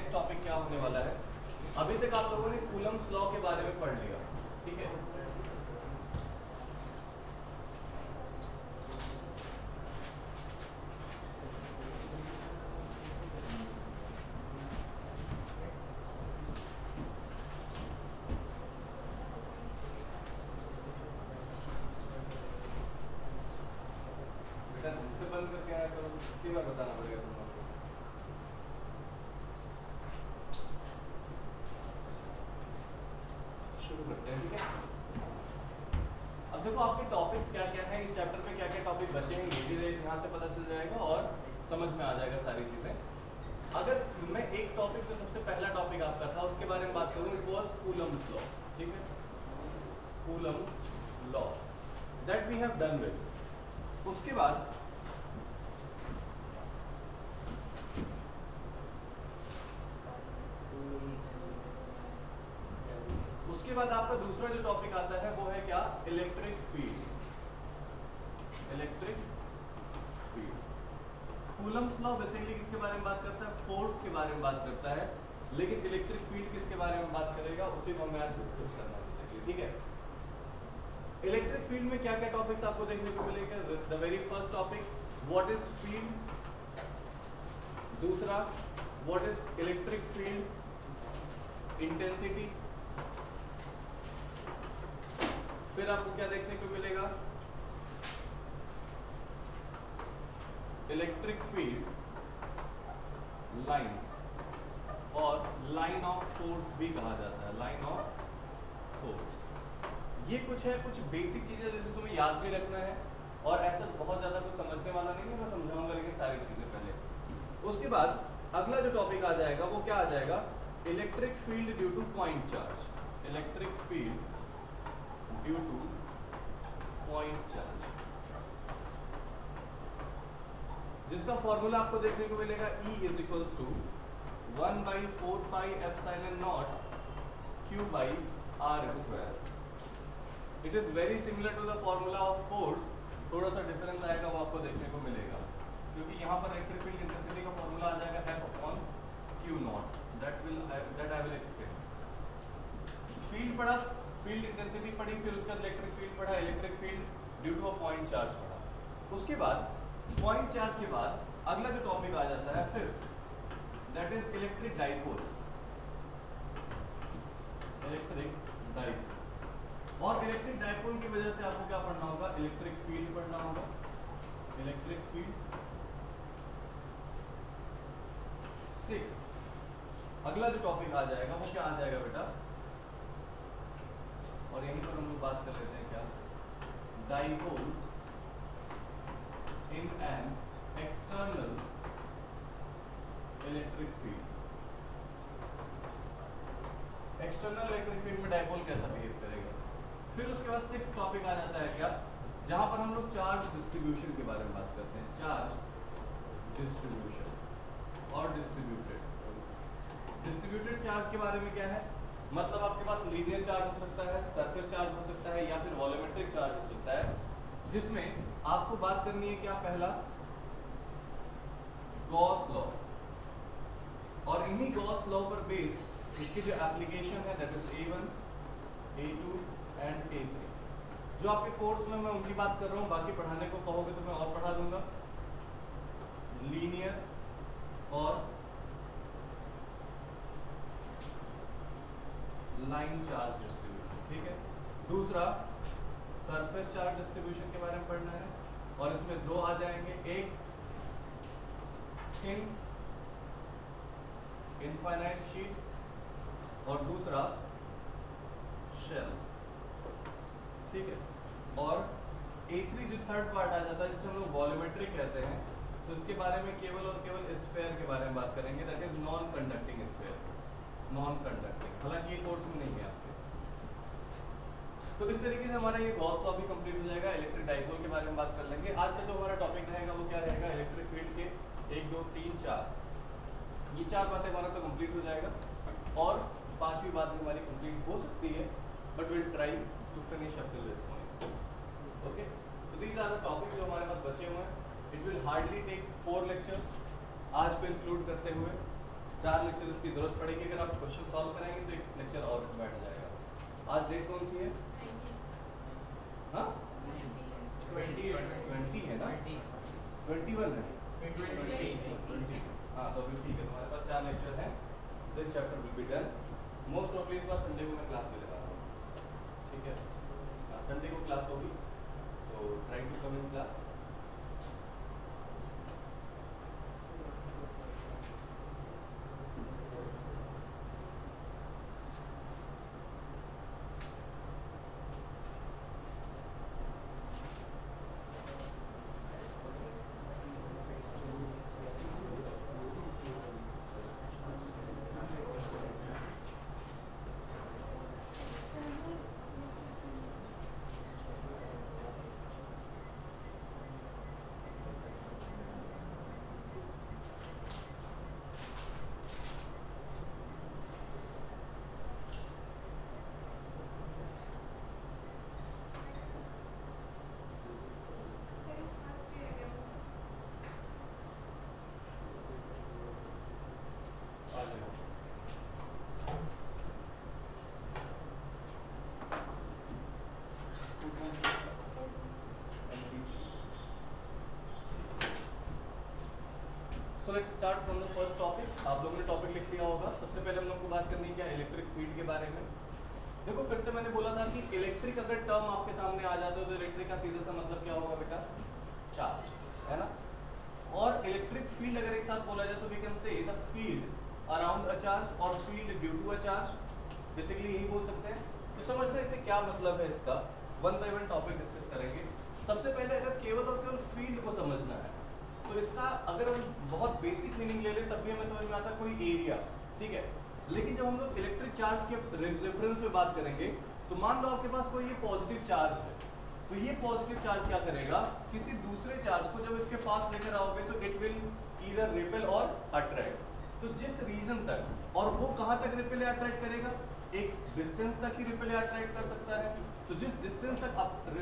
Next topic क्या होने वाला है। अभी तक आप लोगों ने कूलम्स लॉ के बारे में पढ़ लिया, ठीक है। बेटा से बंद करके आया करो, कितनी बार बताना पड़ेगा तुम लोगों को। शुरू करते हैं, ठीक है। अब देखो आपके टॉपिक्स क्या क्या हैं, इस चैप्टर में क्या क्या टॉपिक बचे हैं ये भी यहाँ से पता चल जाएगा और समझ में आ जाएगा सारी चीजें। अगर मैं एक टॉपिक जो सबसे पहला टॉपिक आपका था उसके बारे में बात करूँ, इट वाज कूलम्स लॉ, ठीक है। Coulomb's law that we have done with. उसके बाद आपका दूसरा जो टॉपिक आता है वो है क्या, electric field. Electric field Coulomb's law basically किसके बारे में बात करता है, फोर्स के बारे में बात करता है, लेकिन इलेक्ट्रिक फील्ड किसके बारे में बात करेगा उसी को मैं आज डिस्कस करना है, ठीक है। इलेक्ट्रिक फील्ड में क्या क्या टॉपिक्स आपको देखने को मिलेगा। The very first topic what is field, दूसरा what is electric field intensity, फिर आपको क्या देखने को मिलेगा, इलेक्ट्रिक फील्ड लाइंस, और लाइन ऑफ फोर्स भी कहा जाता है, लाइन ऑफ फोर्स। ये कुछ है, कुछ बेसिक चीजें जैसे तुम्हें याद भी रखना है और ऐसा बहुत ज्यादा कुछ समझने वाला नहीं है, मैं समझाऊंगा लेकिन सारी चीजें पहले। उसके बाद अगला जो टॉपिक आ जाएगा वो क्या आ जाएगा, electric field due to point charge. Electric field due to point charge, जिसका फॉर्मूला आपको देखने को मिलेगा E is equals to 1/4 pi epsilon naught Q by R square. It is very similar to the formula of force, थोड़ा सा difference आएगा वो आपको देखने को मिलेगा, क्योंकि यहाँ पर इलेक्ट्रिक फील्ड इंटेंसिटी का फॉर्मूला आ जाएगा F/Q0, that I will explain. Field पढ़ा, फील्ड इंटेंसिटी पढ़ी, फिर उसका इलेक्ट्रिक फील्ड पढ़ा, electric field due to a point charge पढ़ा। उसके बाद पॉइंट चार्ज के बाद अगला जो टॉपिक आ जाता है fifth, that is electric dipole. Electric dipole, और इलेक्ट्रिक डाइपोल की वजह से आपको क्या पढ़ना होगा, इलेक्ट्रिक फील्ड पढ़ना होगा। Electric field six. अगला जो टॉपिक आ जाएगा वो क्या आ जाएगा बेटा, और यहीं पर हम लोग बात कर लेते हैं क्या, dipole in an external electric field. External electric field में डाइपोल कैसा बिहेव करेगा। फिर उसके बाद सिक्स्थ टॉपिक आ जाता है क्या, जहां पर हम लोग चार्ज डिस्ट्रीब्यूशन के बारे में बात करते हैं, चार्ज डिस्ट्रीब्यूशन और डिस्ट्रीब्यूटेड चार्ज के बारे में क्या है, मतलब आपके पास लीनियर चार्ज हो सकता है, सरफेस चार्ज हो सकता है, या फिर वॉल्यूमेट्रिक चार्ज हो सकता है, जिसमें आपको बात करनी है क्या, पहला गॉस लॉ, और इन्हीं गॉस लॉ पर बेस्ड इसकी जो एप्लीकेशन है that is A1, A2 and A3। जो आपके कोर्स में मैं उनकी बात कर रहा हूँ, बाकी पढ़ाने को कहोगे तो मैं और पढ़ा दूंगा, लीनियर और लाइन चार्ज डिस्ट्रीब्यूशन, ठीक है। दूसरा सरफेस चार्ज डिस्ट्रीब्यूशन के बारे में पढ़ना है, और इसमें दो आ जाएंगे, एक थिन इनफाइनाइट शीट और दूसरा शेल, ठीक है। और A3 जो थर्ड पार्ट आ जाता है जिसे हम लोग वॉल्यूमेट्रिक कहते हैं, तो इसके बारे में केवल और केवल स्फीयर के बारे में बात करेंगे, that is non conducting sphere, non conducting, हालांकि ये कोर्स में नहीं है आपके। तो इस तरीके से हमारा ये गॉस लॉ भी कंप्लीट हो जाएगा। इलेक्ट्रिक डाइपोल के बारे में बात कर लेंगे। आज का जो हमारा टॉपिक रहेगा वो क्या रहेगा, इलेक्ट्रिक फील्ड के 1, 2, 3, 4, ये 4 बातें हमारा तो कंप्लीट हो जाएगा, और 5वीं बात भी हमारी कंप्लीट हो सकती है, but will try to finish up till this point, okay. तो दीज आर द टॉपिक्स जो हमारे पास बचे हुए हैं। It will hardly take 4 lectures आज को इंक्लूड करते हुए, 4 लेक्चर इसकी जरूरत पड़ेगी। अगर आप क्वेश्चन सॉल्व कराएंगे तो एक लेक्चर और बैठ जाएगा। आज डेट कौन सी है? हाँ 20 है ना, 21 है 20। हाँ तो अभी ठीक है, तुम्हारे पास 4 लेक्चर हैं। This chapter will be done. Most ऑफली इस बार संडे को मैं क्लास ले रहा हूँ, ठीक है। संडे को क्लास होगी तो try to come in class. So let's start from the first topic. आप लोगों ने टॉपिक लिख लिया होगा। सबसे पहले हम लोग को बात करनी है इलेक्ट्रिक फील्ड के बारे में। देखो फिर से मैंने बोला था कि इलेक्ट्रिक अगर टर्म आपके सामने आ जाता है तो इलेक्ट्रिक का सीधा सा मतलब क्या होगा बेटा? चार्ज, है ना। और इलेक्ट्रिक फील्ड अगर एक साथ बोला जाए तो we can say the field around a charge और field due to a charge, basically यही बोल सकते हैं। तो समझना इससे क्या मतलब है इसका, one by one topic discuss करेंगे। सबसे पहले अगर केवल और केवल फील्ड को समझना है तो इसका अगर हम बहुत बेसिक मीनिंग ले लें तब भी हमें समझ में आता है कोई एरिया, ठीक है। लेकिन जब हम लोग इलेक्ट्रिक चार्ज के रेफरेंस में बात करेंगे तो मान लो आपके पास कोई ये पॉजिटिव चार्ज है, तो ये पॉजिटिव चार्ज क्या करेगा, किसी दूसरे चार्ज को जब इसके पास लेकर आओगे तो इट विल ईदर रिपेल और अट्रैक्ट। तो जिस रीजन तक, और वो कहाँ तक रिपेल या अट्रैक्ट करेगा, एक डिस्टेंस तक ही रिपेल या अट्रैक्ट कर सकता है। तो जिस डिस्टेंस तक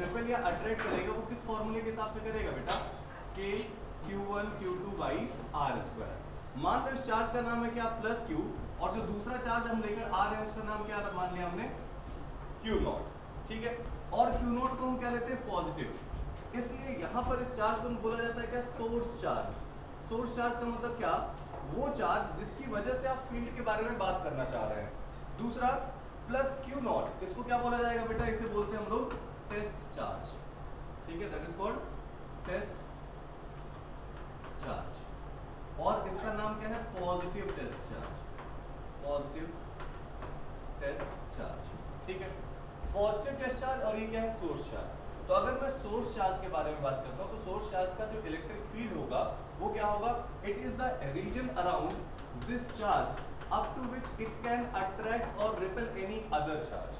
रिपेल या अट्रैक्ट करेगा वो किस फॉर्मूले के हिसाब से करेगा बेटा? के Q1 Q2 by r square. मान लो इस चार्ज का नाम है क्या? प्लस Q, और जो दूसरा चार्ज हम लेकर आ रहे हैं उसका नाम क्या मान लिया हमने? Q नॉट, ठीक है। और Q नॉट को हम क्या लेते हैं? पॉजिटिव। इसलिए यहाँ पर इस चार्ज को बोला जाता है क्या? Source charge. सोर्स चार्ज का मतलब क्या? वो चार्ज जिसकी वजह से आप फील्ड के बारे में बात करना चाह रहे हैं। दूसरा प्लस Q नॉट, इसको क्या बोला जाएगा बेटा? इसे बोलते हैं हम लोग टेस्ट चार्ज, ठीक है। That is called test charge. और इसका नाम क्या है? Positive test charge, positive test charge, ठीक है। पॉजिटिव टेस्ट चार्ज, और ये क्या है? Source charge. तो अगर मैं सोर्स चार्ज के बारे में बात करता हूँ तो सोर्स चार्ज का जो इलेक्ट्रिक फील्ड होगा वो क्या होगा? It is the region around this charge up to which it can attract और रिपेल एनी अदर चार्ज।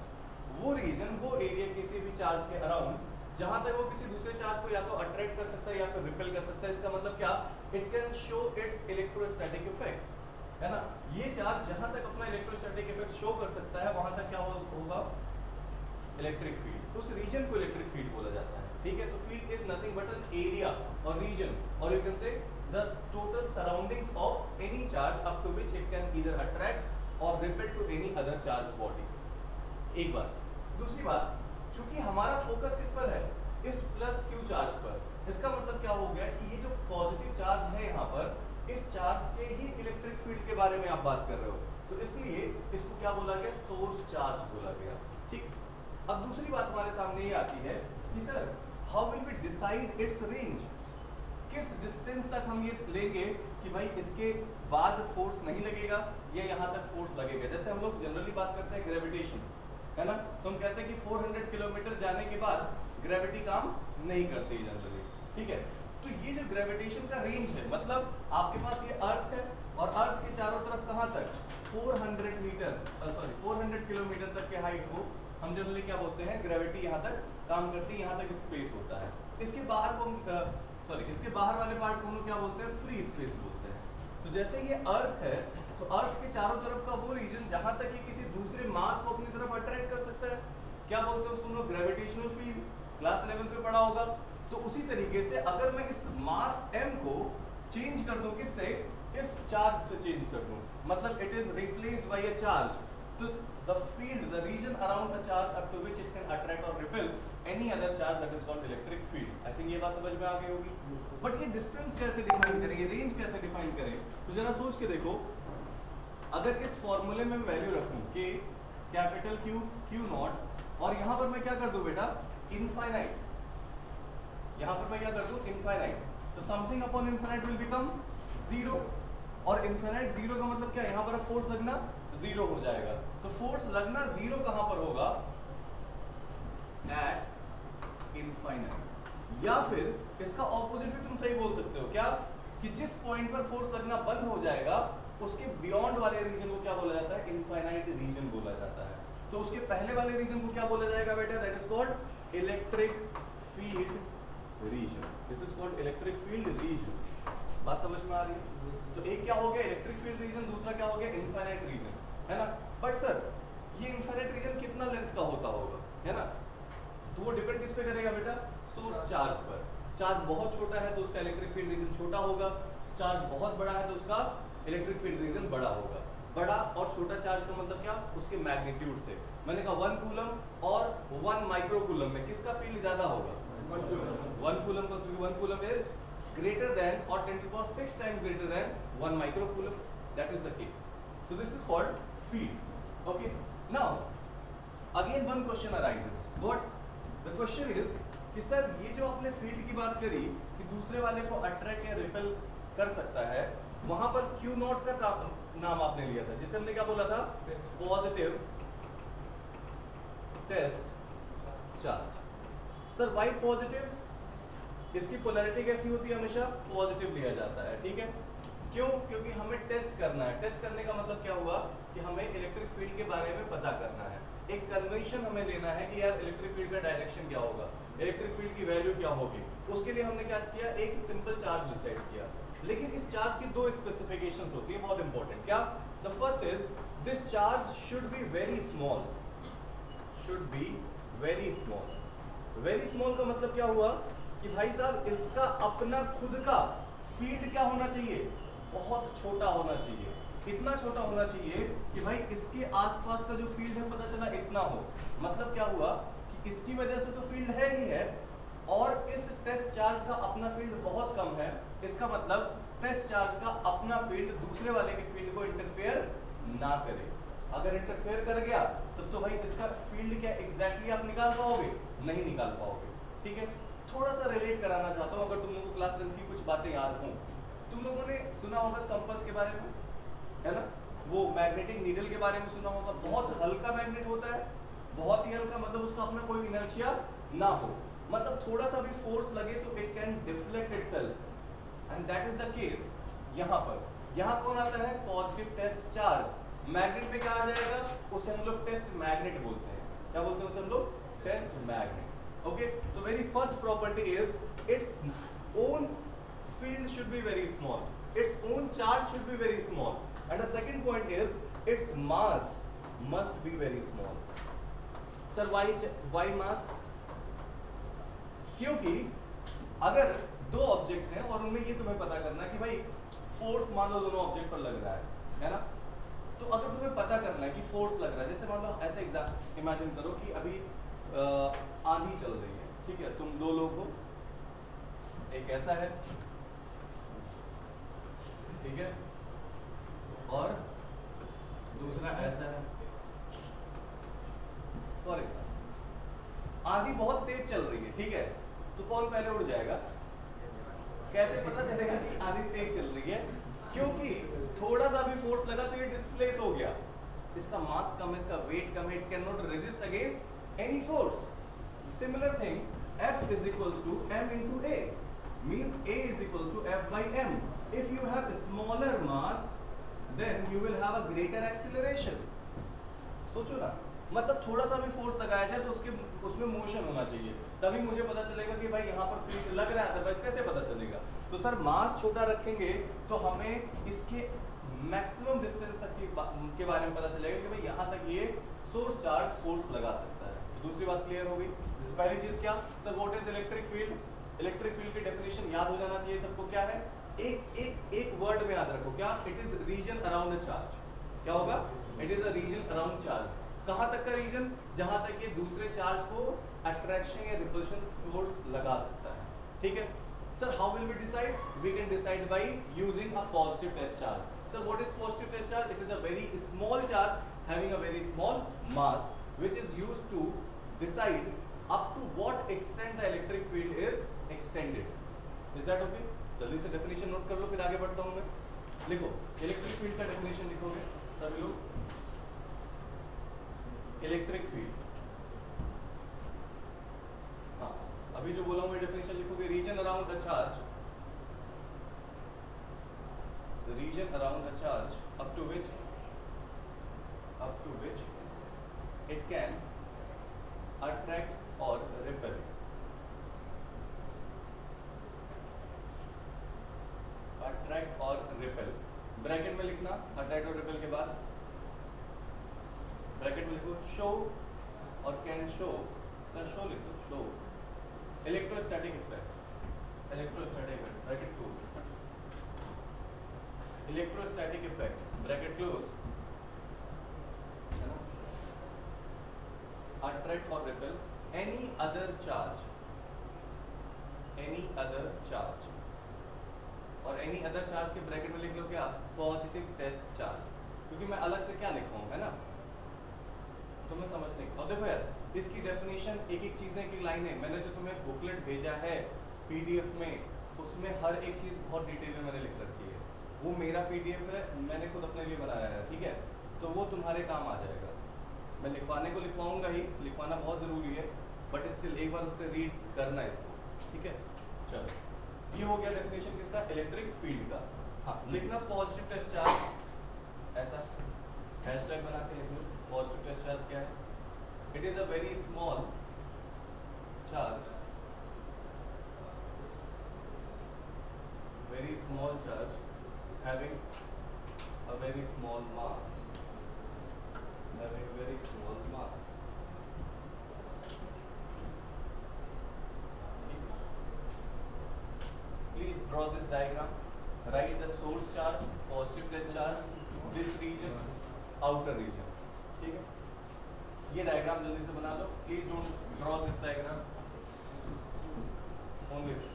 वो रीजन, वो एरिया किसी भी चार्ज के अराउंड जहां तक वो किसी दूसरे चार्ज को या तो अट्रैक्ट कर सकता है या फिर रिपेल कर सकता है। इसका मतलब क्या? It can show it's electrostatic effect, है ना। ये चार्ज जहां तक अपना इलेक्ट्रोस्टैटिक इफेक्ट शो कर सकता है वहां तक क्या होगा? Electric field. उस रीजन को इलेक्ट्रिक फील्ड बोला जाता है, ठीक है। तो field is nothing but an area or region, और you can say the total surroundings of any charge up to which it can either attract और repel to any other charge body. एक बात। दूसरी बात, चूंकि हमारा फोकस किस पर है? इस प्लस Q चार्ज पर। इसका मतलब क्या हो गया कि ये जो पॉजिटिव चार्ज है यहाँ पर, इस चार्ज के ही इलेक्ट्रिक फील्ड के बारे में आप बात कर रहे हो, तो इसलिए इसको क्या बोला गया? सोर्स चार्ज बोला गया, ठीक। अब दूसरी बात हमारे सामने ये आती है कि sir how will we decide its range? किस डिस्टेंस तक हम ये लेंगे कि भाई इसके बाद फोर्स नहीं लगेगा या यहाँ तक फोर्स लगेगा? जैसे हम लोग जनरली बात करते हैं ग्रेविटेशन, है ना। तो हम कहते हैं कि 400 किलोमीटर जाने के बाद ग्रेविटी काम नहीं करती जनरली, ठीक है। तो ये जो ग्रेविटेशन का रेंज है, मतलब आपके पास ये अर्थ है और अर्थ के चारों तरफ कहाँ तक? 400 किलोमीटर तक के हाइट को हम जनरली क्या बोलते हैं? ग्रेविटी यहाँ तक काम करती है, यहाँ तक स्पेस होता है। इसके बाहर को इसके बाहर वाले पार्ट को हम लोग क्या बोलते हैं? फ्री स्पेस बोलते हैं। तो जैसे ये अर्थ है तो अर्थ के चारों तरफ का वो रीजन जहां तक ये किसी दूसरे मास को अपनी तरफ अट्रैक्ट कर सकता है, क्या बोलते हैं उसको हम लोग? Gravitational field. क्लास 11th में पढ़ा होगा। तो उसी तरीके से अगर मैं इस मास m को चेंज कर दूं किससे? इस चार्ज से चेंज कर दूं, मतलब it is replaced by a charge, तो the field, the region around a charge up to which it can attract और repel any other charge that is called electric field. I think ये बात समझ में आ गई होगी। बट ये distance कैसे डिफाइन करें, ये रेंज कैसे डिफाइन करें, तो जरा सोच के देखो, अगर इस फॉर्मूले में वैल्यू रखूं कि कैपिटल Q Q नॉट, और यहां पर मैं क्या कर दूं बेटा, इनफाइनाइट, यहां पर मैं क्या कर दूं, इनफाइनाइट, तो something upon infinite will become zero, और इनफाइनाइट जीरो का मतलब क्या, यहां पर फोर्स लगना जीरो हो जाएगा। तो फोर्स लगना जीरो कहां पर होगा, एट इनफाइनाइट। या फिर इसका ऑपोजिट भी तुम सही बोल सकते हो, क्या, कि जिस पॉइंट पर फोर्स लगना बंद हो जाएगा उसके बियॉन्ड वाले रीजन को क्या बोला जाता है, इनफाइनाइट रीजन बोला जाता है। तो उसके पहले वाले रीजन को क्या बोला जाएगा बेटा, that is called electric field reason. This is called electric field reason. बात समझ में आ रही है? तो एक क्या हो गया इलेक्ट्रिक फील्ड रीजन, दूसरा क्या हो गया इनफाइनाइट रीजन, है ना। बट सर ये इनफाइनाइट रीजन कितना लेंथ का होता होगा, है ना, तो वो डिपेंड किस पे करेगा बेटा, सोर्स चार्ज पर। चार्ज बहुत छोटा है तो उसका इलेक्ट्रिक फील्ड रीजन छोटा होगा, चार्ज बहुत बड़ा है तो उसका इलेक्ट्रिक फील्ड रीजन बड़ा होगा। बड़ा और छोटा चार्ज का मतलब क्या, उसके मैग्नीट्यूड से। मैंने कहा 1 कूलम और 1 माइक्रो कूलम में किसका फील्ड ज्यादा होगा, 1 कूलम का, क्योंकि 1 coulomb is greater than or 10 to the power 6 times greater than 1 microcoulomb. That is the case. So this is called field. Okay. Now again one question arises. What the question is कि sir ये जो आपने field की बात करी कि दूसरे वाले को अट्रैक्ट या रिपेल कर सकता है, वहां पर Q नॉट का नाम आपने लिया था, जिसे हमने क्या बोला था, positive test charge. Sir why positive, इसकी पोलैरिटी कैसी होती है, हमेशा पॉजिटिव लिया जाता है, ठीक है। क्यों, क्योंकि हमें टेस्ट करना है। टेस्ट करने का मतलब क्या हुआ कि हमें इलेक्ट्रिक फील्ड के बारे में पता करना है, एक कन्वेंशन हमें लेना है कि यार इलेक्ट्रिक फील्ड का डायरेक्शन क्या होगा, इलेक्ट्रिक फील्ड की वैल्यू क्या होगी। उसके लिए हमने क्या किया, एक सिंपल चार्ज डिसाइड किया। लेकिन इस चार्ज की दो स्पेसिफिकेशंस होती है बहुत इंपॉर्टेंट। क्या, the first is this charge should be very small, should be very small. Very small का मतलब क्या हुआ कि भाई साहब इसका अपना खुद का फील्ड क्या होना चाहिए, बहुत छोटा होना चाहिए। इतना छोटा होना चाहिए कि भाई इसके आसपास का जो फील्ड है पता चला इतना हो। मतलब क्या हुआ कि इसकी वजह से तो फील्ड है ही है, और इस टेस्ट चार्ज का अपना फील्ड बहुत कम है। इसका मतलब टेस्ट चार्ज का अपना फील्ड दूसरे वाले के फील्ड को इंटरफेयर ना करे। अगर इंटरफेयर कर गया तब तो भाई इसका फील्ड क्या एग्जैक्टली आप निकाल पाओगे, नहीं निकाल पाओगे, ठीक है। थोड़ा सा रिलेट कराना चाहता हूँ, अगर तुम लोगों को क्लास 10 की कुछ बातें याद हों, तुम लोगों ने सुना होगा कंपास के बारे में, है ना, वो मैग्नेटिक नीडल के बारे में सुना होगा। बहुत हल्का मैग्नेट होता है, बहुत ही हल्का, मतलब उसका अपना कोई इनर्शिया ना हो, मतलब थोड़ा सा भी फोर्स लगे तो it can deflect itself, and that is the case यहाँ पर। यहाँ कौन आता है, पॉजिटिव टेस्ट चार्ज। मैग्नेट में क्या आ जाएगा, उसे हम लोग टेस्ट मैग्नेट बोलते हैं। क्या बोलते हैं उसे हम लोग, test magnet. Okay, so very first property is its own field should be very small, its own charge should be very small, and the second point is its mass must be very small. Sir, why mass? क्योंकि अगर दो object हैं और उनमें ये तुम्हें पता करना है कि भाई फोर्स मान लो दोनों ऑब्जेक्ट पर लग रहा है ना, तो अगर तुम्हें पता करना है कि फोर्स लग रहा है, जैसे मान लो ऐसे इमेजिन करो कि अभी आंधी चल रही है, ठीक है, तुम दो लोग हो, एक ऐसा है, ठीक है, और दूसरा ऐसा है। फॉर एग्जाम्पल आंधी बहुत तेज चल रही है, ठीक है, तो कौन पहले उड़ जाएगा? कैसे पता चलेगा कि आंधी तेज चल रही है? क्योंकि थोड़ा सा भी फोर्स लगा तो ये डिस्प्लेस हो गया, इसका मास कम है, इसका वेट कम है, it can not resist against any force. Similar thing, F is equals to m into A, means A is equals to F by m. If you have a smaller mass, then you will have a greater acceleration. सोचो ना, मतलब थोड़ा सा भी force लगाया जाए तो उसमें मोशन होना चाहिए, तभी मुझे पता चलेगा कि भाई यहाँ पर फील्ड लग रहा है, अदरवाइज कैसे पता चलेगा? तो सर मास छोटा रखेंगे तो हमें इसके मैक्सिमम डिस्टेंस तक के बारे में पता चलेगा कि भाई यहाँ तक ये सोर्स चार्ज फोर्स लगा सकता है। तो दूसरी बात क्लियर हो गई। पहली चीज क्या sir, what is electric field? Electric field की डेफिनेशन याद हो जाना चाहिए सबको, क्या है? एक वर्ड में याद रखो, क्या? It is reason around a charge. क्या होगा? It is a region around charge. कहां तक का रीजन? जहां तक ये दूसरे चार्ज को अट्रैक्शन या रिपल्शन फोर्स लगा सकता है। ठीक है sir, how will we decide? We can decide by using a positive test charge. Sir what is positive test charge? It is a very small charge having a very small mass which is used to decide up to what extent the electric field is extended. Is that okay? जल्दी से definition note कर लो, फिर आगे बढ़ता हूं मैं। लिखो, electric field का डेफिनेशन लिखोगे सभी लोग। इलेक्ट्रिक फील्ड, हाँ अभी जो बोला हूं डेफिनेशन लिखोगे। Region around the charge, the region around the charge up to which it can attract और रिपेल। अट्रैक्ट और रिपेल ब्रैकेट में लिखना, अट्रैक्ट और रिपेल के बाद ब्रैकेट में लिखो शो और कैन शो, शो लिखो, show electrostatic effect, electrostatic effect bracket close, electrostatic effect bracket close, है ना? अट्रैक्ट और repel any other charge, any other charge, और any other charge के ब्रैकेट में लिख लो क्या? पॉजिटिव टेस्ट चार्ज, क्योंकि मैं अलग से क्या लिखवाऊं, है ना? तुम्हें समझने की। और देखो यार, इसकी डेफिनेशन एक एक चीजें की लाइनें मैंने जो तुम्हें बुकलेट भेजा है पीडीएफ में, उसमें हर एक चीज बहुत डिटेल में मैंने लिख रखी है। वो मेरा पीडीएफ है, मैंने खुद अपने लिए बनाया है, ठीक है? तो वो तुम्हारे काम आ जाएगा। मैं लिखवाने को लिखवाऊंगा ही, लिखवाना बहुत जरूरी है, बट स्टिल एक बार उससे रीड करना इसको, ठीक है? चलो, ये हो गया डेफिनेशन किसका? इलेक्ट्रिक फील्ड का। हाँ, लिखना पॉजिटिव टेस्ट चार्ज, ऐसा हैशटैग बना के लिख लो। पॉजिटिव टेस्ट चार्ज क्या है? It is a very small charge, very small charge having a very small mass, having very small mass. Please draw this diagram. Write the source charge, positive test charge, this region, outer region. ठीक है? ये diagram जल्दी से बना लो. Please don't draw this diagram. Only this.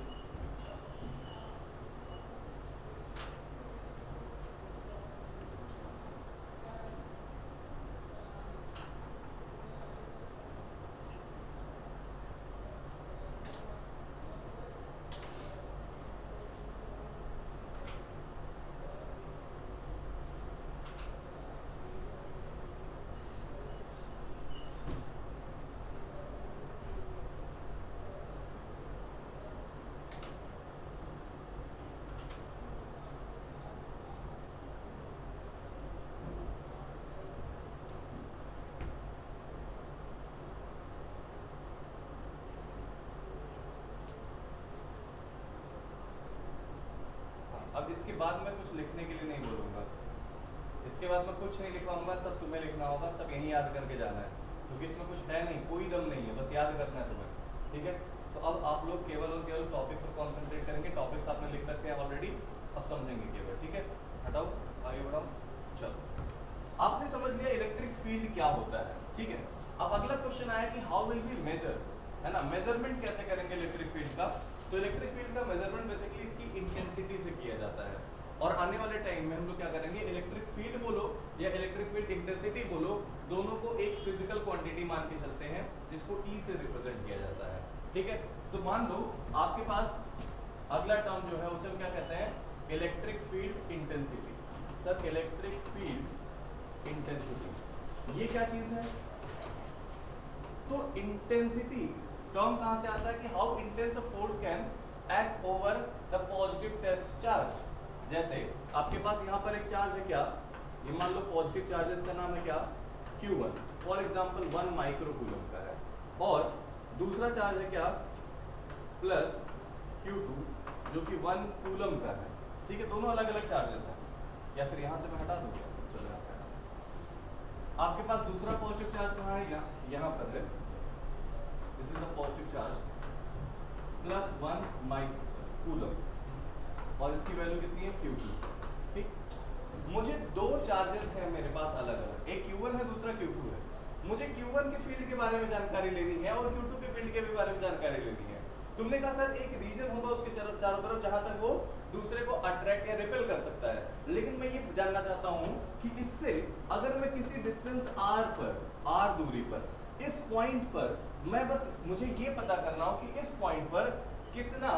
अब इसके बाद मैं कुछ लिखने के लिए नहीं बोलूँगा, इसके बाद मैं कुछ नहीं लिखवाऊंगा, सब तुम्हें लिखना होगा, सब यहीं याद करके जाना है, क्योंकि इसमें कुछ है नहीं, कोई दम नहीं है, बस याद करना है तुम्हें, ठीक है? तो अब आप लोग केवल और केवल टॉपिक पर कॉन्सेंट्रेट करेंगे। टॉपिक्स आपने लिख रखे हैं ऑलरेडी, अब समझेंगे केवल, ठीक है? हटाओ, आगे बढ़ाओ। चलो, आपने समझ लिया इलेक्ट्रिक फील्ड क्या होता है, ठीक है? अब अगला क्वेश्चन आया कि हाउ विल वी मेजर, है ना? मेजरमेंट कैसे करेंगे इलेक्ट्रिक फील्ड का? तो इलेक्ट्रिक फील्ड का मेजरमेंट बेसिकली इसकी इंटेंसिटी से किया जाता है, और आने वाले टाइम में हम लोग क्या करेंगे, इलेक्ट्रिक फील्ड बोलो या इलेक्ट्रिक फील्ड इंटेंसिटी बोलो, दोनों को एक फिजिकल क्वांटिटी मान के चलते हैं जिसको E से रिप्रेजेंट किया जाता है, ठीक है? तो मान लो आपके पास अगला टर्म जो है उसे हम क्या कहते हैं, electric field intensity. Sir electric field intensity ये क्या चीज है? तो इंटेंसिटी टर्म कहां से आता है कि how intense a force can act over the positive test charge. जैसे आपके पास यहाँ पर एक चार्ज है, क्या ये मान लो पॉजिटिव चार्जेस का नाम है क्या, Q1, for example 1 micro coulomb का है, और दूसरा चार्ज है क्या, प्लस Q2 जो कि 1 कूलम का है, ठीक है? दोनों अलग अलग चार्जेस हैं, या फिर यहाँ से मैं हटा दूँ क्या? चलो यहाँ से हटा। आपके पास दूसरा पॉजिटिव चार्ज कहाँ है, यहाँ पर है, this is the positive charge plus 1 micro coulomb, और इसकी वैल्यू कितनी है Q2। ठीक, मुझे दो चार्जेस हैं मेरे पास अलग अलग, एक Q1 है दूसरा Q2 है। मुझे Q1 के फील्ड के बारे में जानकारी लेनी है और Q2 के फील्ड के भी बारे में जानकारी लेनी है। तुमने कहा सर एक रीजन होगा उसके चारों तरफ जहां तक वो दूसरे को अट्रैक्ट या रिपेल कर सकता है, लेकिन मैं ये जानना चाहता हूं कि इससे अगर मैं किसी डिस्टेंस r पर, r दूरी पर, इस पॉइंट पर, मैं बस मुझे ये पता करना हो कि इस पॉइंट पर कितना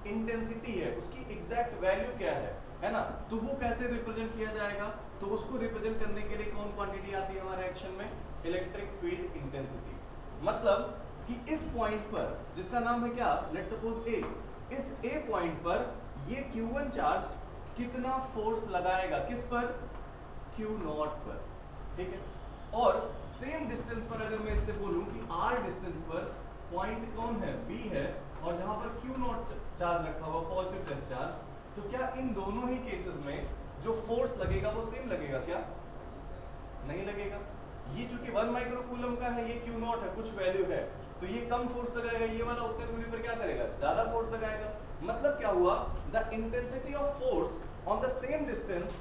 इंटेंसिटी है, उसकी एग्जैक्ट वैल्यू क्या है ना, तो वो कैसे रिप्रेजेंट किया जाएगा? तो उसको रिप्रेजेंट करने के लिए कौन क्वांटिटी आती है हमारे एक्शन में? Electric field intensity. मतलब कि इस पॉइंट पर जिसका नाम है क्या, लेट्स सपोज ए, इस ए पॉइंट पर ये Q1 चार्ज कितना फोर्स लगाएगा, किस पर? Q0 पर। ठीक है, और सेम डिस्टेंस पर अगर मैं इससे बोलूं कि r डिस्टेंस पर पॉइंट कौन है, B है, और जहां पर Q0 चार्ज रखा हुआ पॉजिटिव टेस्ट चार्ज, तो क्या इन दोनों ही केसेस में जो फोर्स लगेगा वो सेम लगेगा क्या? नहीं लगेगा। ये चूंकि 1 माइक्रो कूलम का है, ये Q0 है, कुछ वैल्यू है, तो ये कम फोर्स लगाएगा, ये वाला उतने दूरी पर क्या करेगा? ज्यादा फोर्स लगाएगा। मतलब क्या हुआ? The intensity of force on the same distance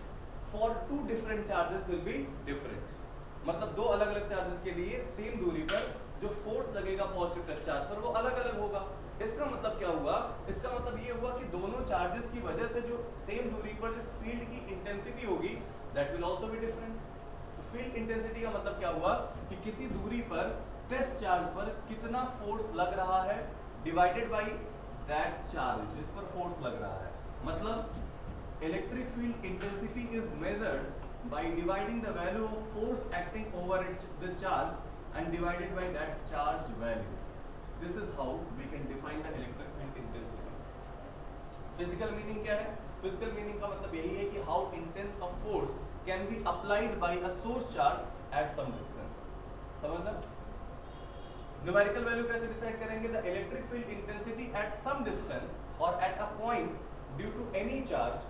for two different charges will be different. मतलब दो अलग अलग चार्जेस के लिए सेम दूरी पर जो फोर्स लगेगा पॉजिटिव टेस्ट चार्ज पर वो अलग अलग होगा। इसका मतलब क्या हुआ? इसका मतलब ये हुआ कि दोनों चार्जेस की वजह से जो सेम दूरी पर जो फील्ड की इंटेंसिटी होगी that will also be different. तो फील्ड इंटेंसिटी का मतलब क्या हुआ कि किसी दूरी पर टेस्ट चार्ज पर कितना फोर्स लग रहा है डिवाइडेड बाय दैट चार्ज जिस पर फोर्स लग रहा है। मतलब electric field intensity is measured by dividing the value of force acting over this charge and divided by that charge value. This is how we can define the electric field intensity. Physical meaning क्या है? Physical meaning का मतलब यही है कि how intense a force can be applied by a source charge at some distance. समझना? Numerical value कैसे decide करेंगे? The electric field intensity at some distance or at a point due to any charge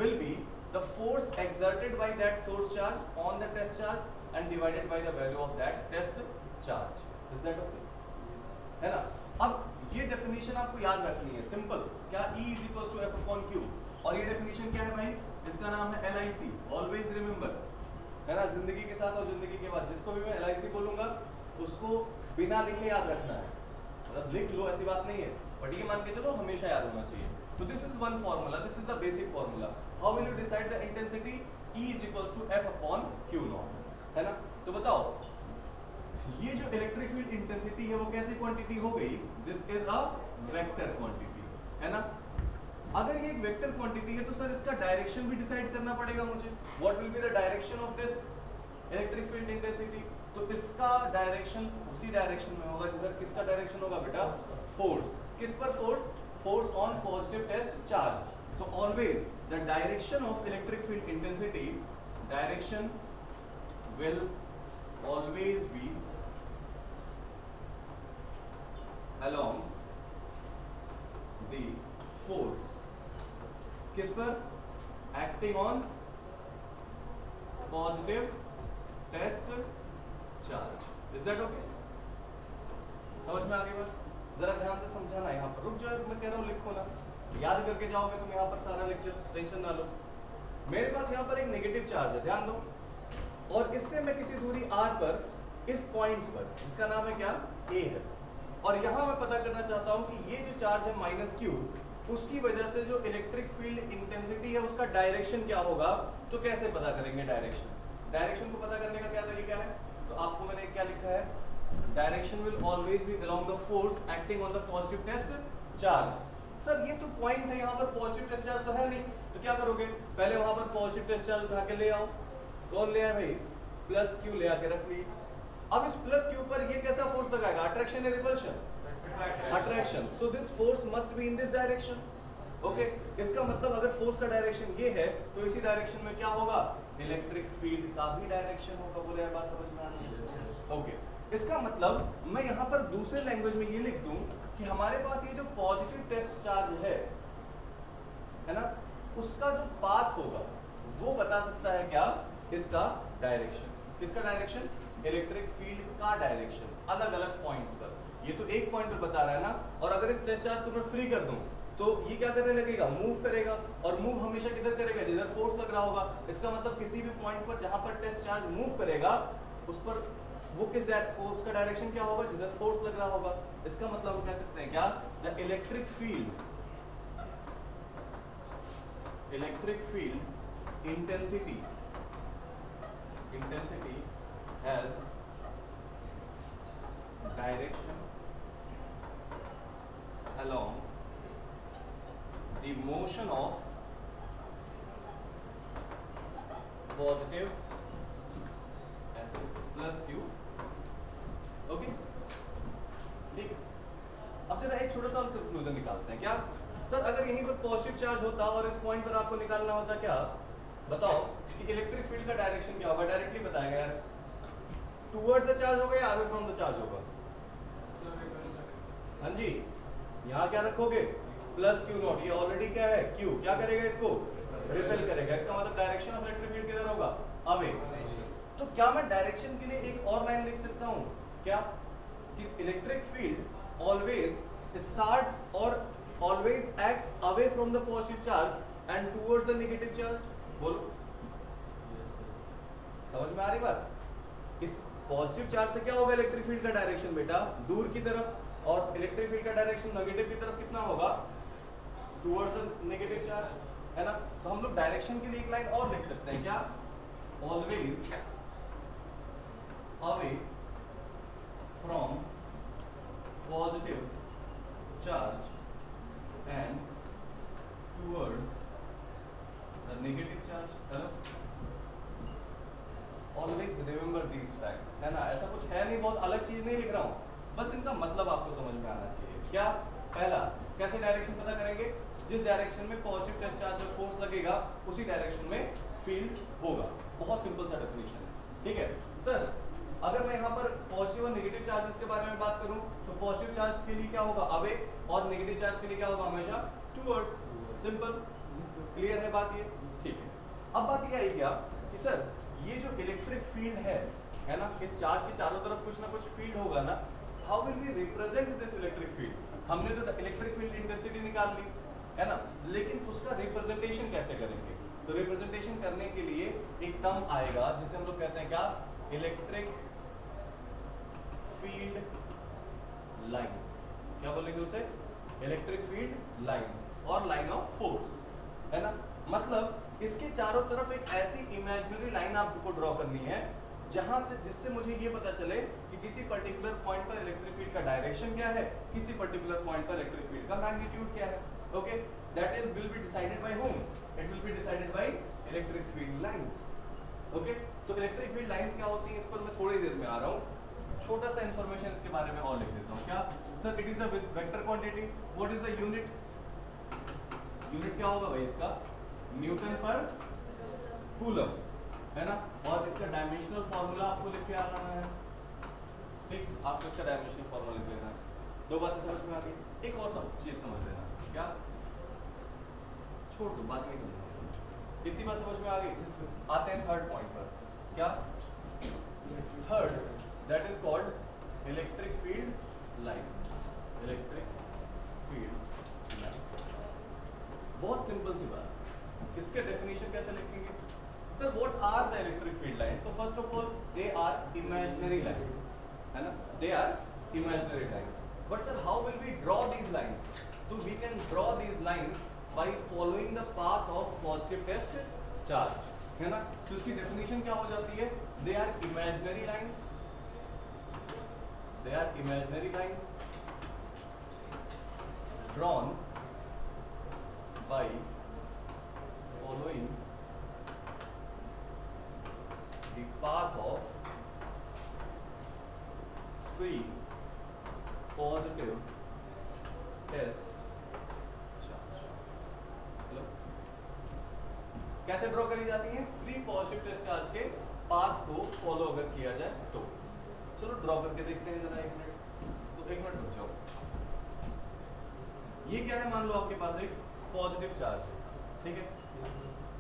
will be the force exerted by that source charge on the test charge and divided by the value of that test charge. Is that okay? है ना? अब ये definition आपको याद रखनी है, simple. क्या? E is equals to F upon Q। और ये डेफिनेशन क्या है भाई? इसका नाम है LIC, ऑलवेज रिमेंबर, है ना? जिंदगी के साथ और जिंदगी के बाद जिसको भी मैं LIC बोलूंगा उसको बिना लिखे याद रखना है। मतलब लिख लो ऐसी बात नहीं है, बट ये मान के चलो हमेशा याद होना चाहिए। तो this is one formula, this is the basic formula. How will you decide the intensity? E is equals to F upon Q0, है ना? तो बताओ ये जो इलेक्ट्रिक फील्ड इंटेंसिटी है वो कैसी क्वांटिटी हो गई? This is a vector quantity, है ना? अगर ये एक वेक्टर क्वांटिटी है तो सर इसका डायरेक्शन भी डिसाइड करना पड़ेगा मुझे। What will be the direction of this electric field intensity? तो इसका डायरेक्शन उसी डायरेक्शन में होगा जिधर किसका डायरेक्शन होगा बेटा? फोर्स। किस पर force? Force on positive test charge. तो always the direction of electric field intensity, direction will always be along the force। किस पर? acting on positive test charge। is that okay? समझ में आ गई बात? जरा ध्यान से समझाना। यहाँ पर रुक जाओ, मैं कह रहा हूँ लिखो ना, याद करके जाओगे तुम यहाँ पर सारा लेक्चर, टेंशन ना लो। मेरे पास यहाँ पर एक नेगेटिव चार्ज है, ध्यान दो, और इससे मैं किसी दूरी r पर इस पॉइंट पर जिसका नाम है क्या? A है, और यहाँ मैं पता करना चाहता हूँ कि ये जो चार्ज है -q, उसकी वजह से जो इलेक्ट्रिक फील्ड इंटेंसिटी है उसका डायरेक्शन क्या होगा। तो कैसे पता करेंगे डायरेक्शन? डायरेक्शन को पता करने का क्या तरीका है? तो आपको मैंने क्या लिखा है? Direction will always be along the force acting on the positive test charge. Sir ये तो पॉइंट है, यहाँ पर पॉजिटिव टेस्ट चार्ज तो है नहीं, तो क्या करोगे? पहले वहां पर पॉजिटिव टेस्ट चार्ज उठा के ले आओ। कौन ले आए भाई? +q ले आके रख ली। अब इस +q पर ये कैसा फोर्स लगाएगा? अट्रैक्शन या repulsion? Attraction. So this force must be in this direction. Okay, इसका मतलब अगर फोर्स का डायरेक्शन ये है तो इसी डायरेक्शन में क्या होगा? इलेक्ट्रिक फील्ड का भी डायरेक्शन होगा। बोले यार बात समझ में आ रही है? ओके, इसका मतलब मैं यहाँ पर दूसरे लैंग्वेज में ये लिख दूं कि हमारे पास ये जो पॉजिटिव टेस्ट चार्ज है ना, उसका जो पाथ होगा वो बता सकता है क्या? इसका डायरेक्शन। किसका डायरेक्शन? इलेक्ट्रिक फील्ड का डायरेक्शन अलग अलग पॉइंट्स पर। ये तो एक पॉइंट पर बता रहा है ना, और अगर इस टेस्ट चार्ज को मैं फ्री कर दूं तो ये क्या करने लगेगा, मूव करेगा, और मूव हमेशा किधर करेगा, जिधर फोर्स लग रहा होगा। इसका मतलब किसी भी पॉइंट पर जहां पर टेस्ट चार्ज मूव करेगा उस पर वो उसका डायरेक्शन क्या होगा, जिधर फोर्स लग रहा होगा। इसका मतलब हम कह सकते हैं क्या, the electric field intensity has direction along the motion of positive plus q। Okay ठीक। अब जरा एक छोटा सा कंक्लूजन निकालते हैं क्या सर, अगर यहीं पर पॉजिटिव चार्ज होता और इस पॉइंट पर आपको निकालना होता क्या, बताओ कि इलेक्ट्रिक फील्ड का डायरेक्शन क्या होगा, डायरेक्टली बताएगा यार, टुवर्ड्स द चार्ज होगा या अवे फ्रॉम द चार्ज होगा। हाँ जी, यहाँ क्या रखोगे, प्लस क्यू नॉट, ये ऑलरेडी क्या है, क्यू क्या करेगा, इसको रिपेल करेगा। इसका मतलब डायरेक्शन ऑफ इलेक्ट्रिक फील्ड किधर होगा, अवे। तो क्या मैं डायरेक्शन के लिए एक और लाइन लिख सकता हूँ क्या, कि इलेक्ट्रिक फील्ड ऑलवेज स्टार्ट और always act away from the positive charge and towards the negative charge. बोलो समझ में आ रही बात। इस पॉजिटिव चार्ज से क्या होगा, इलेक्ट्रिक फील्ड का डायरेक्शन बेटा दूर की तरफ, और इलेक्ट्रिक फील्ड का डायरेक्शन नेगेटिव की तरफ कितना होगा, टुवर्ड्स द नेगेटिव चार्ज, है ना। तो हम लोग डायरेक्शन के लिए एक लाइन और लिख सकते हैं क्या, always away from positive charge and towards the negative charge, है ना। ऑलवेज रिमेंबर दीज फैक्ट्स, है ना। ऐसा कुछ है नहीं, बहुत अलग चीज नहीं लिख रहा हूँ, बस इनका मतलब आपको समझ में आना चाहिए। क्या, पहला कैसे डायरेक्शन पता करेंगे, जिस डायरेक्शन में पॉजिटिव टेस्ट चार्ज और फोर्स लगेगा उसी डायरेक्शन में फील्ड होगा। बहुत सिंपल सा डेफिनेशन है, ठीक है सर। अगर मैं यहाँ पर पॉजिटिव और नेगेटिव चार्जेस के बारे में बात करूँ तो पॉजिटिव चार्ज के लिए क्या होगा, अवे, और नेगेटिव चार्ज के लिए क्या होगा, हमेशा टुवर्ड्स। सिंपल, क्लियर है बात ये, ठीक है। अब बात ये आई क्या कि सर ये जो इलेक्ट्रिक फील्ड है ना, इस चार्ज के चारों तरफ कुछ ना कुछ फील्ड होगा ना, how will we represent this electric field. हमने तो इलेक्ट्रिक फील्ड इंटेंसिटी निकाल ली, है ना, लेकिन उसका रिप्रेजेंटेशन कैसे करेंगे। तो रिप्रेजेंटेशन करने के लिए एक टर्म आएगा जिसे हम लोग कहते हैं क्या, इलेक्ट्रिक फील्ड लाइंस। क्या बोलेंगे उसे, इलेक्ट्रिक फील्ड लाइंस और लाइन ऑफ फोर्स, है ना। मतलब इसके चारों तरफ एक ऐसी इमेजिनरी लाइन आपको ड्रॉ करनी है जहां से, जिससे मुझे ये पता चले कि किसी पर्टिकुलर पॉइंट पर इलेक्ट्रिक फील्ड का डायरेक्शन क्या है, किसी पर्टिकुलर पॉइंट पर इलेक्ट्रिक फील्ड का मैग्नीट्यूड क्या है। Okay, that is will be decided by whom, it will be decided by electric field lines. Okay, तो इलेक्ट्रिक फील्ड लाइंस क्या होती हैं, इस पर मैं थोड़ी देर में आ रहा हूँ। छोटा सा इंफॉर्मेशन इसके बारे में और लिख देता हूँ। क्या sir, it is a vector quantity, what is a unit, unit क्या होगा भाई इसका, न्यूटन पर कूलम, है ना। और इसका डायमेंशनल फार्मूला आपको लिख के आना है, ठीक, आपको इसका डायमेंशनल फार्मूला लिख लेना है। दो बातें समझ में आ गई, एक और सब चीज समझ लेना, क्या, छोड़ दो बात नहीं समझना, इतनी बात समझ में आ गई। आते हैं थर्ड पॉइंट पर, क्या, third, that is called electric field lines, electric field lines. बहुत सिंपल सी बात, इसके डेफिनेशन कैसे लिखेंगे sir, what are the electric field lines. तो first of all they are imaginary lines, है ना, they are imaginary lines. But sir how will we draw these lines, तो we can draw these lines by following the path of positive test charge, है ना। तो इसकी definition क्या हो जाती है, they are imaginary lines, they are imaginary lines drawn by following the path of free positive test charge। Hello, कैसे draw करी जाती है, फ्री पॉजिटिव टेस्ट चार्ज के पाथ को फॉलो अगर किया जाए तो। चलो ड्रॉ करके देखते हैं जरा, एक मिनट, तो एक मिनट रुक जाओ। ये क्या है, मान लो आपके पास एक पॉजिटिव चार्ज है, ठीक है।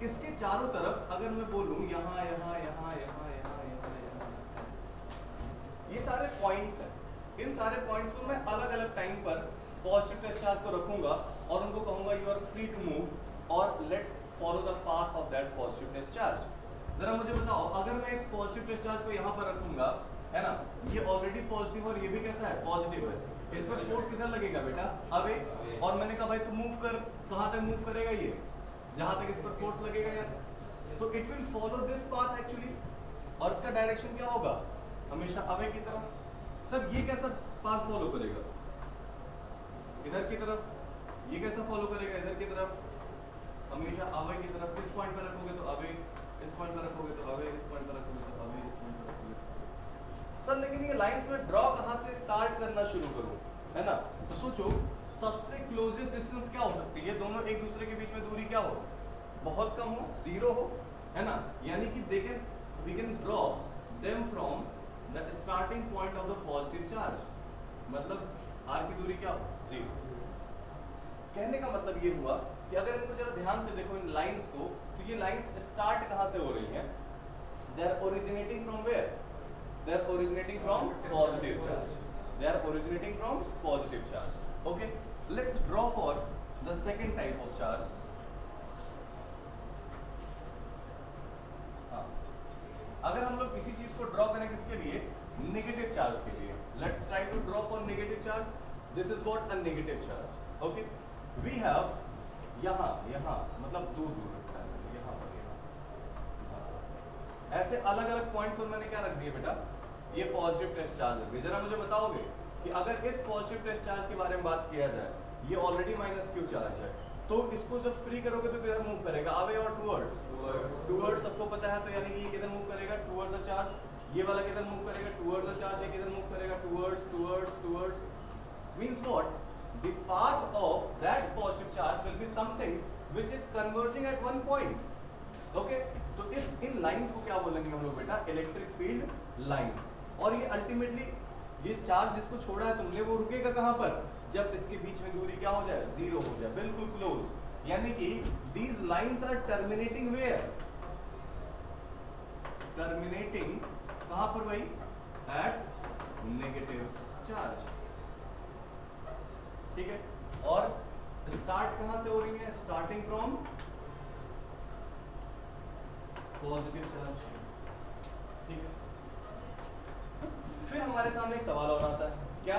इसके चारों तरफ अगर मैं बोलूं यहाँ यहाँ यहाँ यहाँ यहाँ यहाँ यहाँ, ये सारे पॉइंट्स हैं। इन सारे पॉइंट्स को मैं अलग अलग टाइम पर पॉजिटिव टेस्ट चार्ज को रखूंगा और उनको कहूंगा you are free to move और let's follow the path of that positive test charge. जरा मुझे बताओ, अगर मैं इस पॉजिटिव टेस्ट चार्ज को यहाँ पर रखूंगा, है ना, ये ऑलरेडी पॉजिटिव और ये भी कैसा है, पॉजिटिव है, इस पर फोर्स किधर लगेगा बेटा, अवे, और मैंने कहा भाई तू मूव कर, कहाँ तक मूव करेगा, ये जहाँ तक इस पर फोर्स लगेगा यार, तो it will follow this path actually, और इसका डायरेक्शन क्या होगा, हमेशा अवे की तरफ। सर ये कैसा पाथ फॉलो करेगा, इधर की तरफ, ये कैसा फॉलो करेगा, इधर की तरफ, हमेशा अवे की तरफ। इस पॉइंट पर रखोगे तो अवे, इस पॉइंट पर रखोगे तो अवे, इस पॉइंट पर रखोगे तो अवे, इस पॉइंट पर रखोगे। सर लेकिन ये लाइंस में ड्रॉ कहाँ से स्टार्ट करना शुरू करूं, है ना, तो सोचो सबसे क्लोजेस्ट डिस्टेंस क्या हो सकती है, दोनों एक दूसरे के बीच में दूरी क्या हो, बहुत कम हो, जीरो हो, है ना, यानी कि they can, we can draw them from the starting point of the positive charge, मतलब आर की दूरी क्या हो, जीरो। कहने का मतलब ये हुआ कि अगर इनको जरा ध्यान से देखो इन लाइंस को, तो ये लाइंस स्टार्ट कहाँ से हो रही हैं, they are originating from where, they are originating from positive charge, they are originating from positive charge. Okay, let's draw for the second type of charge. हाँ, अगर हम लोग किसी चीज को ड्रॉ करें किसके लिए, नेगेटिव चार्ज के लिए, let's try to draw for negative charge. This is what a negative charge. Okay, we have यहाँ मतलब दूर रखा है, यहाँ पर, ऐसे अलग अलग पॉइंट्स पर मैंने क्या रख दिए बेटा, ये पॉजिटिव टेस्ट चार्ज रख दिए। जरा मुझे बताओगे कि अगर इस पॉजिटिव टेस्ट चार्ज के बारे में बात किया जाए, ये ऑलरेडी माइनस क्यू चार्ज है, तो इसको जब फ्री करोगे तो किधर मूव करेगा, अवे और टूवर्ड्स सबको पता है, तो यानी कि ये किधर मूव करेगा, टूवर्ड्स द चार्ज, ये वाला किधर मूव करेगा, टूवर्ड्स द चार्ज, ये किधर मूव करेगा, towards, means what, the path of that positive charge will be something which is converging at one point. Okay, तो इन लाइंस को क्या बोलेंगे हम लोग बेटा, इलेक्ट्रिक फील्ड लाइंस। और ये अल्टीमेटली ये चार्ज जिसको छोड़ा है तुमने, वो रुकेगा कहाँ पर, जब इसके बीच में दूरी क्या हो जाए, जीरो हो जाए, बिल्कुल क्लोज, यानी कि these lines are terminating where, terminating कहाँ पर भाई, एट नेगेटिव चार्ज, ठीक है, और स्टार्ट कहाँ से हो रही है, स्टार्टिंग फ्रॉम पॉजिटिव चार्ज, ठीक है। फिर हमारे सामने एक सवाल और आता है, क्या,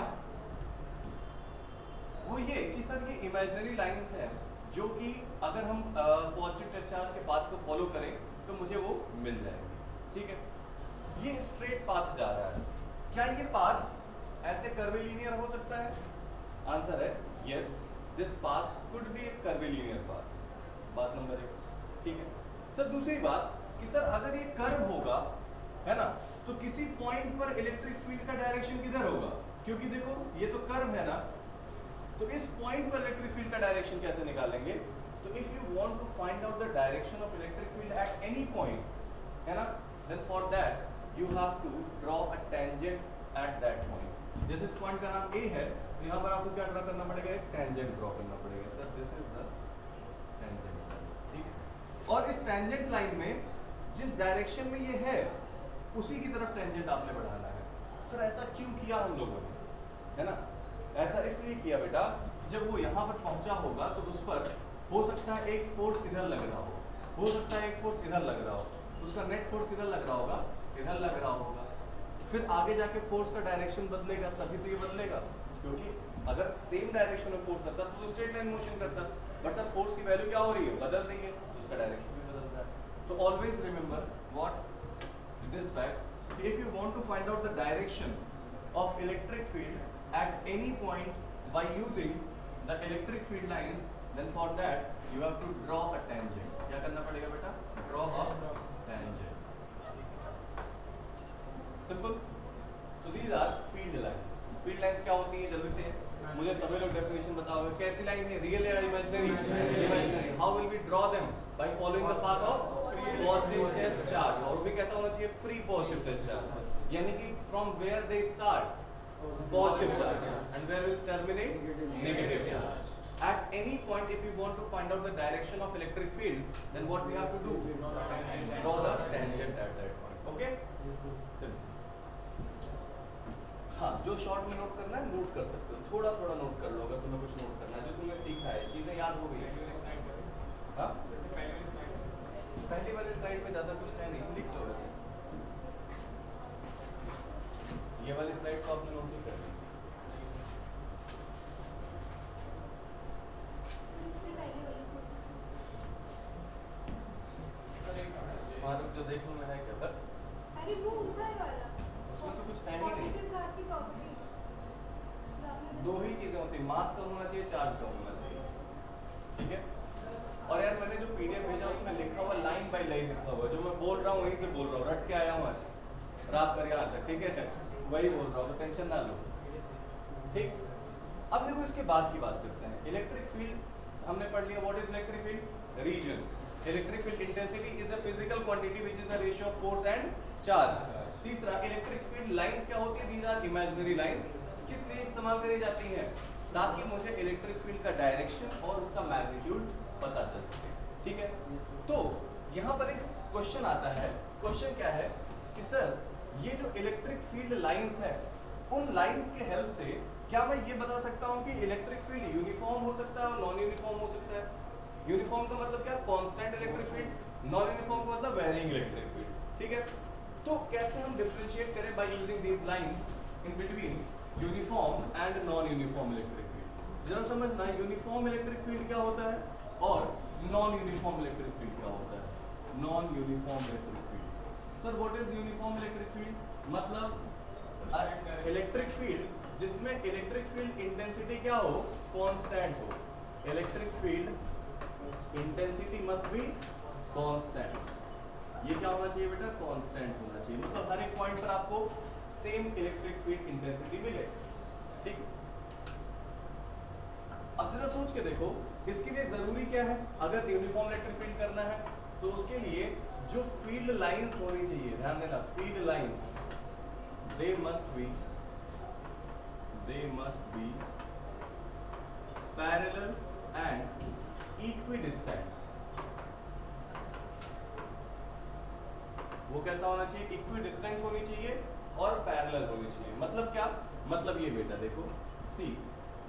वो ये कि सर ये इमेजिनरी लाइंस है जो कि अगर हम पॉजिटिव टेस्ट चार्ज के पाथ को फॉलो करें तो मुझे वो मिल जाएगी, ठीक है। ये स्ट्रेट पाथ जा रहा है, क्या ये पाथ ऐसे कर्वीलिनियर हो सकता है, आंसर है yes, this path could be A curvilinear path, बात नंबर 1, ठीक है। सर दूसरी बात कि सर अगर ये कर्व होगा, है ना, तो किसी पॉइंट पर इलेक्ट्रिक फील्ड का डायरेक्शन किधर होगा, क्योंकि देखो ये तो कर्व है ना, तो इस पॉइंट पर इलेक्ट्रिक फील्ड का डायरेक्शन कैसे निकालेंगे, तो if you want to find out the direction of electric field at any point, है ना, then for that you have to draw a tangent at that point. जैसे इस पॉइंट का नाम ए है, तो यहाँ पर आपको क्या ड्रॉ करना पड़ेगा, एक टेंजेंट ड्रॉ करना पड़ेगा, sir this is the tangent, ठीक है। और इस टेंजेंट लाइन में जिस डायरेक्शन में ये है उसी की तरफ टेंजेंट आपने बढ़ाना है। सर ऐसा क्यों किया हम लोगों ने, है ना, ऐसा इसलिए किया बेटा, जब वो यहाँ पर पहुंचा होगा तो उस पर हो सकता है एक फोर्स इधर लग रहा हो सकता है एक फोर्स इधर लग रहा हो, उसका नेट फोर्स किधर लग रहा होगा, इधर लग रहा होगा, फिर आगे जाके फोर्स का डायरेक्शन बदलेगा, तभी तो ये बदलेगा, क्योंकि अगर सेम डायरेक्शन में फोर्स करता तो स्ट्रेट लाइन मोशन करता, बट सर फोर्स की वैल्यू क्या हो रही है, बदल रही है, तो उसका डायरेक्शन भी बदल रहा है। तो always remember what, this fact, if you want to find out the direction of electric field at any point by using the electric field lines, then for that you have to draw a tangent. क्या करना पड़ेगा बेटा, draw a tangent, simple. So these are field lines. Field lines क्या होती है, जल्दी से मुझे सभी लोग डेफिनेशन बताओगे, कैसी लाइन है, रियल या imaginary, imaginary, how will we draw them, by following the path of positive test charge, और भी कैसा होना चाहिए, फ्री पॉजिटिव टेस्ट चार्ज, यानी कि from where they start positive charge and where will terminate negative charge. At any point if you want to find out the direction of electric field, then what we have to do, draw the tangent at that point, okay, simple। हाँ, जो short में note करना है note कर सकते हो, थोड़ा थोड़ा नोट कर लो, अगर तुम्हें कुछ चार्ज हो गई है। हाँ पहली वाली स्लाइड में ज़्यादा कुछ है नहीं, लिख लो वैसे। ये वाली स्लाइड को आपने नोट नहीं कर दी। हाँ रुक जो देख लूँ मैं है क्या पर। अरे वो ऊपर वाला उसमें तो कुछ है ही नहीं। पॉजिटिव चार्ज की प्रॉपर्टी दो ही चीजें होती है, मास कम होना चाहिए, चार्ज कम होना चाहिए, ठीक है। और यार मैंने जो पीडीएफ भेजा उसमें लिखा हुआ लाइन बाय लाइन लिखा हुआ, जो मैं बोल रहा हूँ वहीं से बोल रहा हूँ, रट के आया हूँ आज रात कर यहाँ तक, ठीक है, वही बोल रहा हूँ, तो टेंशन ना लो, ठीक। अब देखो इसके बाद की बात करते हैं। इलेक्ट्रिक फील्ड हमने पढ़ लिया, what is electric field? Region. Electric field intensity is a physical quantity which is the ratio of force and charge. तीसरा, इलेक्ट्रिक फील्ड लाइंस क्या होती है? These are imaginary lines. किस लिए इस्तेमाल करी जाती हैं? ताकि मुझे इलेक्ट्रिक फील्ड का डायरेक्शन और उसका मैग्नीट्यूड पता चल सके, ठीक है। तो यहाँ पर एक क्वेश्चन आता है, क्वेश्चन क्या है कि सर ये जो इलेक्ट्रिक फील्ड लाइंस है, उन लाइंस के हेल्प से क्या मैं ये बता सकता हूँ कि इलेक्ट्रिक फील्ड यूनिफॉर्म हो सकता है और नॉन यूनिफॉर्म हो सकता है? यूनिफॉर्म का मतलब क्या? Constant electric field. Non uniform का मतलब वेरिंग इलेक्ट्रिक फील्ड, ठीक है। तो कैसे हम डिफरेंशिएट करें by using these lines in between uniform and non uniform electric field. जरा समझना, यूनिफॉर्म इलेक्ट्रिक फील्ड क्या होता है और नॉन यूनिफॉर्म इलेक्ट्रिक फील्ड क्या होता है। Non uniform electric field, sir what is uniform electric field? मतलब इलेक्ट्रिक फील्ड जिसमें इलेक्ट्रिक फील्ड इंटेंसिटी क्या हो? कांस्टेंट हो। Electric field intensity must be constant. ये क्या होना चाहिए बेटा? कांस्टेंट होना चाहिए, मतलब हर एक पॉइंट पर आपको सेम इलेक्ट्रिक फील्ड इंटेंसिटी मिले, ठीक। अब जरा सोच के देखो, इसके लिए जरूरी क्या है? अगर यूनिफॉर्म इलेक्ट्रिक फील्ड करना है तो उसके लिए जो फील्ड लाइंस होनी चाहिए, ध्यान देना, field lines they must be parallel and equidistant। वो कैसा होना चाहिए? इक्विडिस्टेंट होनी चाहिए और पैरेलल होनी चाहिए। मतलब क्या? मतलब ये बेटा देखो, सी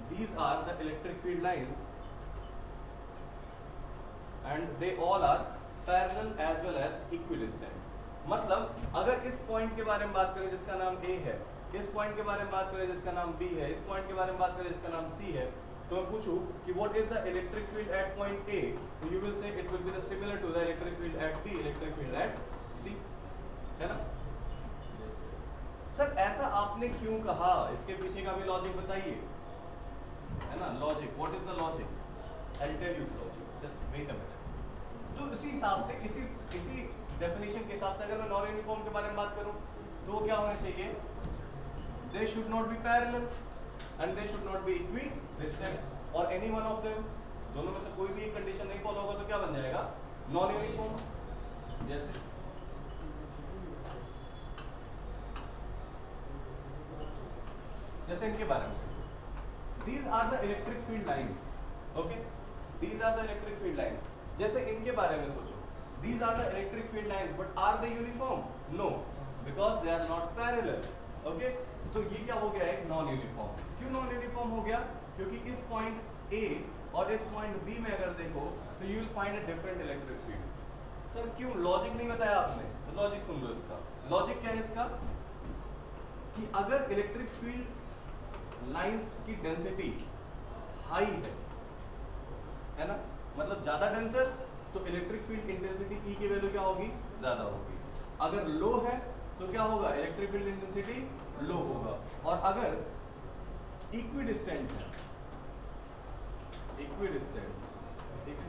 these are the electric field lines and they all are parallel as well as equidistant। मतलब अगर इस पॉइंट के बारे में बात करें जिसका नाम A है, इस पॉइंट के बारे में बात करें जिसका नाम B है, इस पॉइंट के बारे में बात करें जिसका नाम C है, तो मैं पूछूं कि what is the electric field at point A, तो you will say it will be the similar to the electric field at B, electric field at C, है ना? सर ऐसा आपने क्यों कहा? इसके पीछे का भी लॉजिक बताइए, है ना? Logic, what is the logic? I will tell you the logic, just wait a minute. तो इसी हिसाब से, इसी डेफिनेशन के हिसाब से अगर मैं नॉन यूनिफॉर्म के बारे में बात करूं तो क्या होना चाहिए? They should not B parallel and they should not B equidistant और एनी वन ऑफ देम, दोनों में से कोई भी एक कंडीशन नहीं फॉलो होगा तो क्या बन जाएगा? Non uniform. जैसे इनके बारे में सोचो, these are the electric field lines, okay, these are the electric field lines। जैसे इनके बारे में सोचो, these are the electric field lines, but are they uniform? No, because they are not parallel, okay। तो ये क्या हो गया? एक नॉन यूनिफॉर्म। क्यों नॉन यूनिफॉर्म हो गया? क्योंकि इस पॉइंट A और इस पॉइंट B में अगर देखो तो you will find a different electric field. Sir क्यों? लॉजिक नहीं बताया आपने, तो लॉजिक सुन लो इसका। लॉजिक क्या है इसका? कि अगर इलेक्ट्रिक फील्ड लाइंस की डेंसिटी हाई है ना, मतलब ज्यादा डेंसर, तो इलेक्ट्रिक फील्ड इंटेंसिटी E की वैल्यू क्या होगी? ज्यादा होगी। अगर लो है तो क्या होगा? इलेक्ट्रिक फील्ड इंटेंसिटी लो होगा। और अगर इक्विडिस्टेंट है, इक्विडिस्टेंट, ठीक है,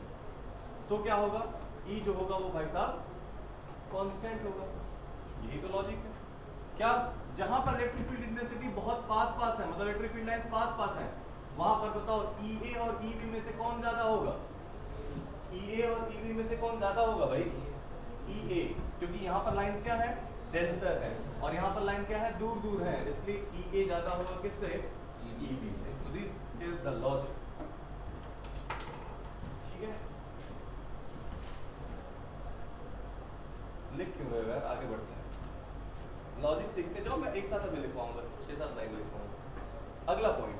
तो क्या होगा? E जो होगा वो भाई साहब कांस्टेंट होगा। यही तो लॉजिक है। क्या? जहां पर इलेक्ट्रिक फील्ड इंटेंसिटी बहुत पास है, मतलब इलेक्ट्रिक फील्ड लाइंस पास है, वहां पर बताओ EA और EB में से कौन ज्यादा होगा? EA और EB में से कौन ज्यादा होगा भाई? EA, क्योंकि यहाँ पर लाइंस क्या है? डेंसर है, और यहाँ पर लाइन क्या है? दूर है, इसलिए EA ज्यादा होगा किससे? EB से। तो दिस इज द लॉजिक, ठीक है। लिख क्यों रहे हो यार? आगे बढ़ते हैं, लॉजिक सीखते जाओ। मैं एक साथ अभी लिखवाऊंगा, 6-7 लाइन लिखवाऊंगा। अगला पॉइंट,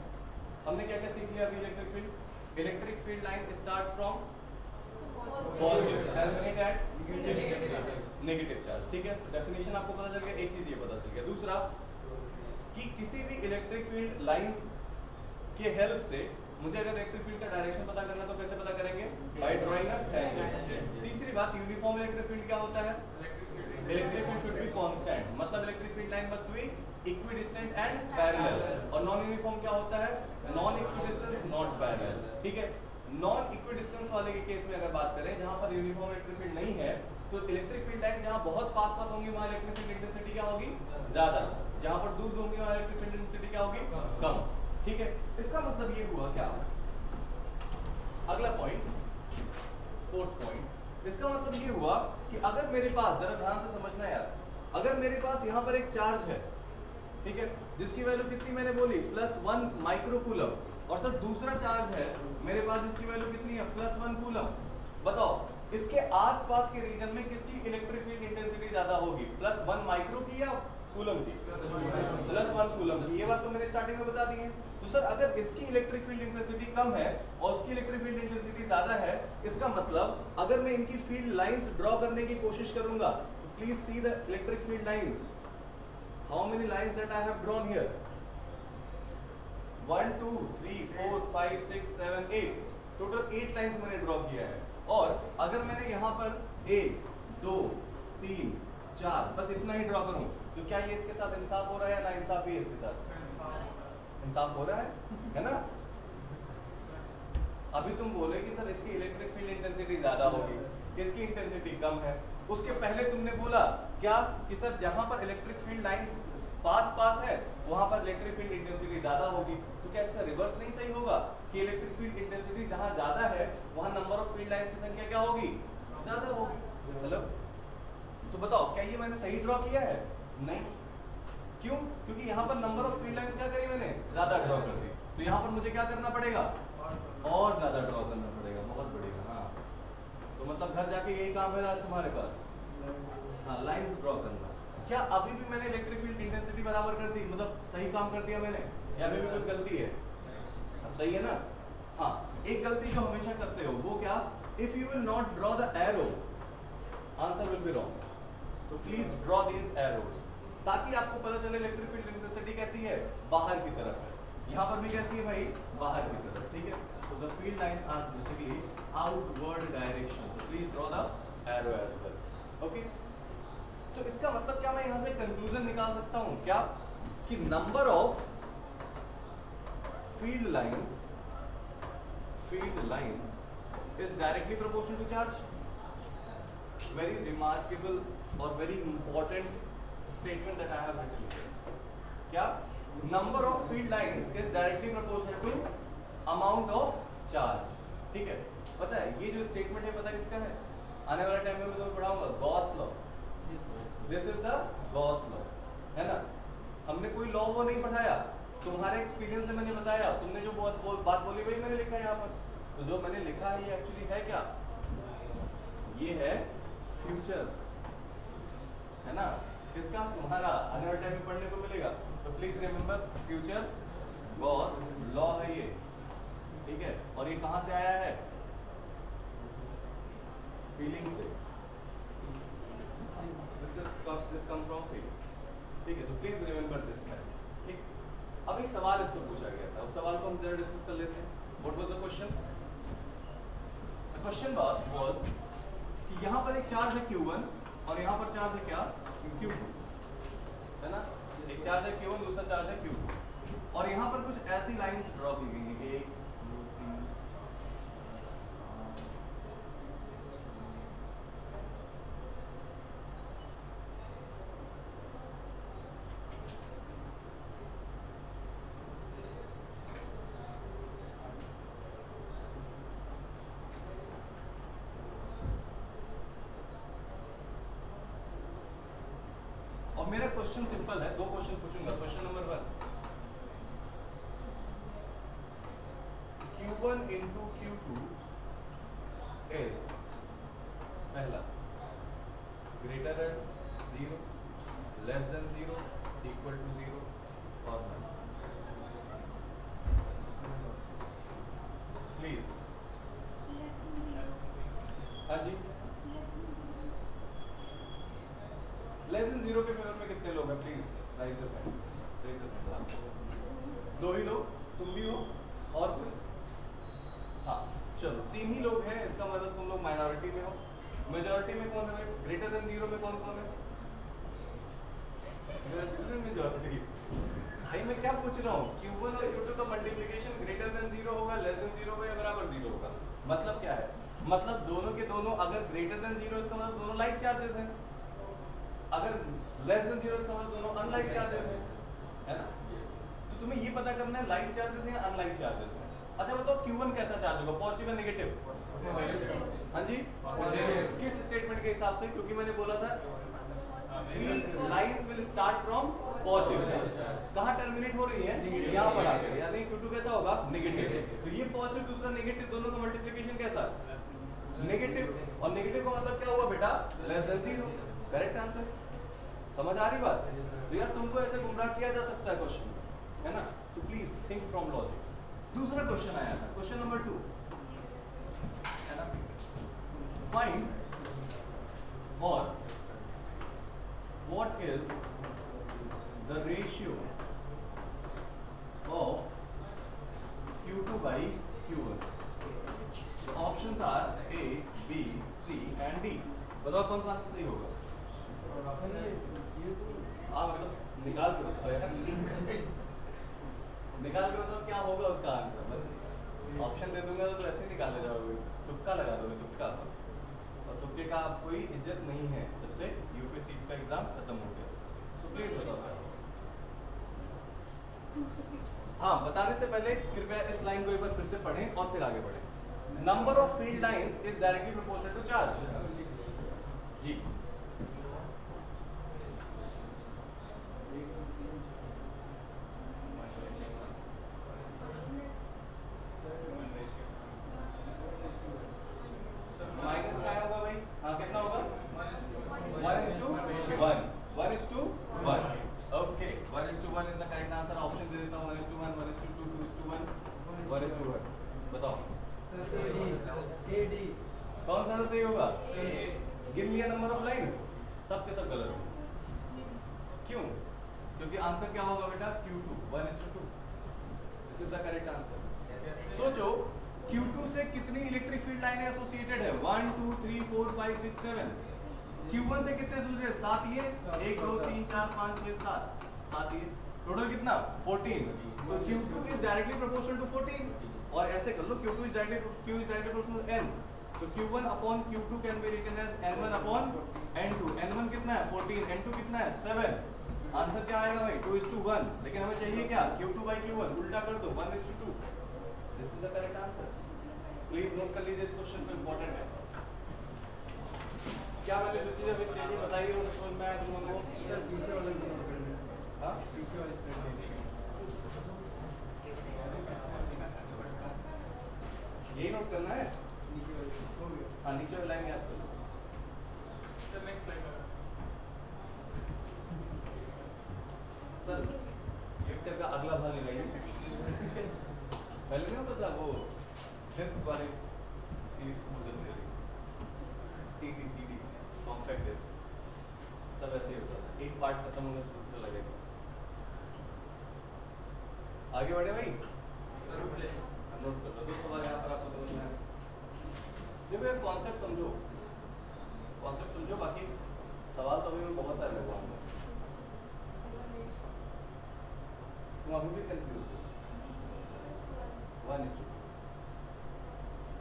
हमने क्या क्या सीख लिया अभी electric field? Electric field line starts from positive terminate at negative charge. ठीक है, डेफिनेशन आपको पता चल गया, एक चीज ये पता चल गया। दूसरा कि किसी भी इलेक्ट्रिक फील्ड लाइंस के हेल्प से मुझे अगर इलेक्ट्रिक फील्ड का डायरेक्शन पता करना तो कैसे पता करेंगे? By drawing a tangent. तीसरी बात, यूनिफॉर्म इलेक्ट्रिक फील्ड क्या होता है? Electric field should be constant, मतलब electric field line must be equidistant and parallel. और नॉन यूनिफॉर्म क्या होता है? Non equidistant not parallel. ठीक है, नॉन इक्विडिस्टेंस वाले के केस में अगर बात करें, जहां पर यूनिफॉर्म इलेक्ट्रिक फील्ड नहीं है, तो इलेक्ट्रिक फील्ड लाइन जहां बहुत पास पास होंगी वहां इलेक्ट्रिक फील्ड इंटेंसिटी क्या होगी? ज्यादा। जहां पर दूर दूर होंगी वहां इलेक्ट्रिक फील्ड इंटेंसिटी क्या होगी? कम। ठीक है, इसका मतलब ये हुआ क्या? अगला पॉइंट, फोर्थ पॉइंट, इसका मतलब ये हुआ कि अगर मेरे पास, जरा ध्यान से समझना यार, अगर मेरे पास यहाँ पर एक चार्ज है, ठीक है, जिसकी वैल्यू कितनी मैंने बोली? +1 माइक्रो कूलम, और सर दूसरा चार्ज है मेरे पास जिसकी वैल्यू कितनी है? +1 कूलम। बताओ इसके आसपास के रीजन में किसकी इलेक्ट्रिक फील्ड इंटेंसिटी ज्यादा होगी? +1 माइक्रो की या कूलम की? +1 कूलम की। ये बात तो मैंने स्टार्टिंग में बता दी है। तो सर अगर इसकी इलेक्ट्रिक फील्ड इंटेंसिटी कम है और उसकी इलेक्ट्रिक फील्ड इंटेंसिटी ज्यादा है, इसका मतलब अगर मैं इनकी फील्ड लाइंस ड्रॉ करने की कोशिश करूंगा, तो please see the electric field lines. How many lines that I have drawn here? 1 2 3 4 5 6 7 8, total 8 lines मैंने ड्रॉ किया है। और अगर मैंने यहाँ पर 1 2 3 4 बस इतना ही ड्रॉ करूं, तो क्या ये इसके साथ इंसाफ हो रहा है या ना इंसाफी है? इसके साथ इंसाफ हो रहा है ना? अभी तुम बोले कि सर इसकी इलेक्ट्रिक फील्ड इंटेंसिटी ज्यादा होगी, इसकी इंटेंसिटी कम है। उसके पहले तुमने बोला क्या कि सर जहां पर इलेक्ट्रिक फील्ड लाइंस पास पास है वहां पर इलेक्ट्रिक फील्ड इंटेंसिटी ज्यादा होगी। तो क्या इसका रिवर्स नहीं सही होगा कि इलेक्ट्रिक फील्ड इंटेंसिटी जहां ज्यादा है वहां नंबर ऑफ फील्ड लाइंस की संख्या क्या होगी? ज्यादा होगी। हेलो, तो बताओ क्या ये मैंने सही ड्रॉ किया है? नहीं। क्यों? क्योंकि यहाँ पर नंबर ऑफ फील्ड लाइंस क्या करी मैंने? ज्यादा ड्रॉ कर दी। तो यहाँ पर मुझे क्या करना पड़ेगा? और ज्यादा ड्रॉ करना पड़ेगा, बहुत बढ़िया। हाँ, तो मतलब घर जाके यही काम है आज तुम्हारे पास? हाँ, लाइंस ड्रॉ करना। क्या अभी भी मैंने इलेक्ट्रिक फील्ड इंटेंसिटी बराबर कर दी, मतलब सही काम कर दिया मैंने, या अभी भी कुछ गलती है? अब सही है ना? हाँ, एक गलती जो हमेशा करते हो वो क्या? If you will not draw the arrow, answer will be wrong. तो प्लीज ड्रॉ दीज एरोज, ताकि आपको पता चले इलेक्ट्रिक फील्ड इंटेंसिटी कैसी है? बाहर की तरफ है। यहाँ पर भी कैसी है भाई? बाहर की तरफ। ठीक है, तो the field lines are basically outward direction, तो please draw the arrow as well. Okay, तो इसका मतलब क्या मैं यहाँ से कंक्लूजन निकाल सकता हूँ क्या कि number of field lines is directly proportional to charge? Very remarkable और very important statement that I have written. क्या? Number of field lines is directly proportional to amount of charge. ठीक है, पता है ये जो स्टेटमेंट है पता है किसका है? आने वाले टाइम में मैं तुम्हें पढ़ाऊंगा, Gauss law. This is the Gauss law, है ना? हमने कोई लॉ वो नहीं पढ़ाया, तुम्हारे एक्सपीरियंस से मैंने बताया, तुमने जो बात बोली वही मैंने लिखा है यहाँ पर। तो जो मैंने लिखा है ये एक्चुअली है क्या? ये है फ्यूचर, है ना? किसका? तुम्हारा। आने वाले टाइम में पढ़ने को मिलेगा, तो please remember future Gauss law है ये। ठीक है, और ये कहां से आया है? फीलिंग से। This come from feeling. ठीक है, तो प्लीज रिमेंबर दिस मैन। ठीक, अब एक सवाल इसको पूछा गया था, उस सवाल को हम जरा डिस्कस कर लेते हैं। What was the question? The question was कि यहाँ पर एक चार्ज है Q1 और यहाँ पर चार्ज है क्या? Q2, है ना? एक चार्ज है Q1, दूसरा चार्ज है Q2, और यहाँ पर कुछ ऐसी लाइंस ड्रॉ की गई हैं, 1 2 3 और मेरा क्वेश्चन सिंपल है, दो क्वेश्चन पूछूंगा। Question number 1, Q1 into Q2 is पहला greater than 0, less than 0, equal to 0 और 1। प्लीज ग्रेटर देन जीरो में कौन कौन है? Student majority. भाई मैं क्या पूछ रहा हूँ, Q1 और Q2 का मल्टीप्लिकेशन ग्रेटर देन जीरो होगा, लेस देन जीरो होगा या बराबर जीरो होगा? मतलब क्या है? मतलब दोनों के दोनों अगर ग्रेटर देन जीरो इसका मतलब दोनों लाइक चार्जेस हैं, अगर लेस देन जीरो इसका मतलब दोनों अनलाइक चार्जेस हैं, है ना? तो तुम्हें ये पता करना है लाइक चार्जेस हैं या अनलाइक चार्जेस हैं। अच्छा बताओ Q1 कैसा चार्ज होगा, पॉजिटिव या नेगेटिव? हाँ जी, किस स्टेटमेंट के हिसाब से? क्योंकि मैंने बोला था lines will start from positive charge, कहाँ टर्मिनेट हो रही है? यहाँ पर आकर, यानी Q2 कैसा होगा? नेगेटिव। तो ये पॉजिटिव दूसरा नेगेटिव, दोनों का मल्टीप्लिकेशन कैसा? नेगेटिव। और नेगेटिव का मतलब क्या हुआ बेटा? Less than zero. Correct answer. समझ आ रही बात? तो यार तुमको ऐसे गुमराह किया जा सकता है क्वेश्चन में, है ना? तो प्लीज थिंक फ्रॉम लॉजिक। दूसरा क्वेश्चन आया था, क्वेश्चन नंबर 2, है ना? फाइंड और what is the ratio of Q2 by Q1? So options are A, B, C and D. बताओ कौन सा आंसर सही होगा? हाँ मतलब निकाल के बताओ यार। निकाल के बताओ क्या होगा उसका आंसर। ऑप्शन दे दूंगा तो ऐसे ही निकाले जाओगे, तुक्का लगा दोगे, तुक्का। और तुक्के का आप कोई इज्जत नहीं है जब से यूपीएससी का एग्जाम खत्म हो गया। तो प्लीज बताओ क्या होगा। हाँ, बताने से पहले कृपया इस लाइन को एक बार फिर से पढ़ें और फिर आगे बढ़ें। Number of field lines is directly proportional to charge. जी माइनस क्या होगा भाई? हाँ कितना होगा? 1:1, 1:1। Okay, 1:1 is the correct answer. Option दे देता हूँ, 1:1, 1:2, 2:1, 1:1। बताओ कौन सा सही होगा? गिन लिया नंबर ऑफ लाइन, सब के सब गलत है। क्यों? क्योंकि आंसर क्या होगा बेटा? Q2, 1:2। This is the correct answer. सोचो Q2 से कितनी इलेक्ट्रिक फील्ड लाइनें एसोसिएटेड है? 1 2 3 4 5 6 7। Q1 से कितने एसोसिएटेड? 7 ये, 1 2 3 4 5 6 7, 7 ये, टोटल कितना? 14। तो Q2 is directly proportional to 14। और ऐसे कर लो, Q2 is directly proportional to n। तो Q1 upon Q2 can be written as N1 upon N2। N1 कितना है? 14। N2 कितना है? 7। आंसर क्या आएगा भाई? 2:1। लेकिन हमें चाहिए क्या? Q2 by Q1, उल्टा कर दो, 1:2। This is the correct answer. Please note कर लीजिए, इस क्वेश्चन को इंपॉर्टेंट है। क्या मैंने जो चीजें इस स्टेज में बताई है वो समझ में आया तुम लोगों को? हाँ? यही नोट करना है? हाँ, नीचे वाली लाइन याद कर लो। नेक्स्ट स्लाइड सर, लेक्चर का अगला भाग लगाइए। पहले नहीं होता था वो डिस्क वाले सीडी कॉम्पैक्ट डिस्क, तब ऐसे ही होता था, एक पार्ट खत्म होने से दूसरा लगेगा। आगे बढ़े भाई, नोट कर लो। दो सवाल यहाँ पर आपको समझ में आया। देखो यार कॉन्सेप्ट समझो, कॉन्सेप्ट समझो, बाकी सवाल तो अभी भी बहुत सारे लगवाऊंगा। तुम अभी भी कंफ्यूज हो? 1:2,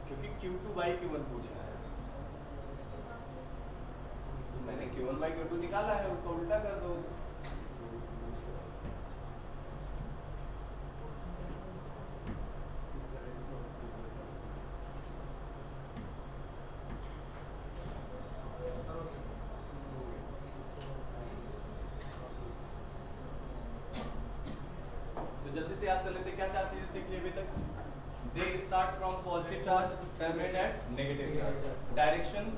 क्योंकि Q2 by Q1 पूछा है, तो मैंने Q1 by Q2 निकाला है, उसको उल्टा कर दो। तो जल्दी से याद कर लेते, क्या चार चीजें सीख ली अभी तक? They start from positive charge, terminate at negative charge. Direction,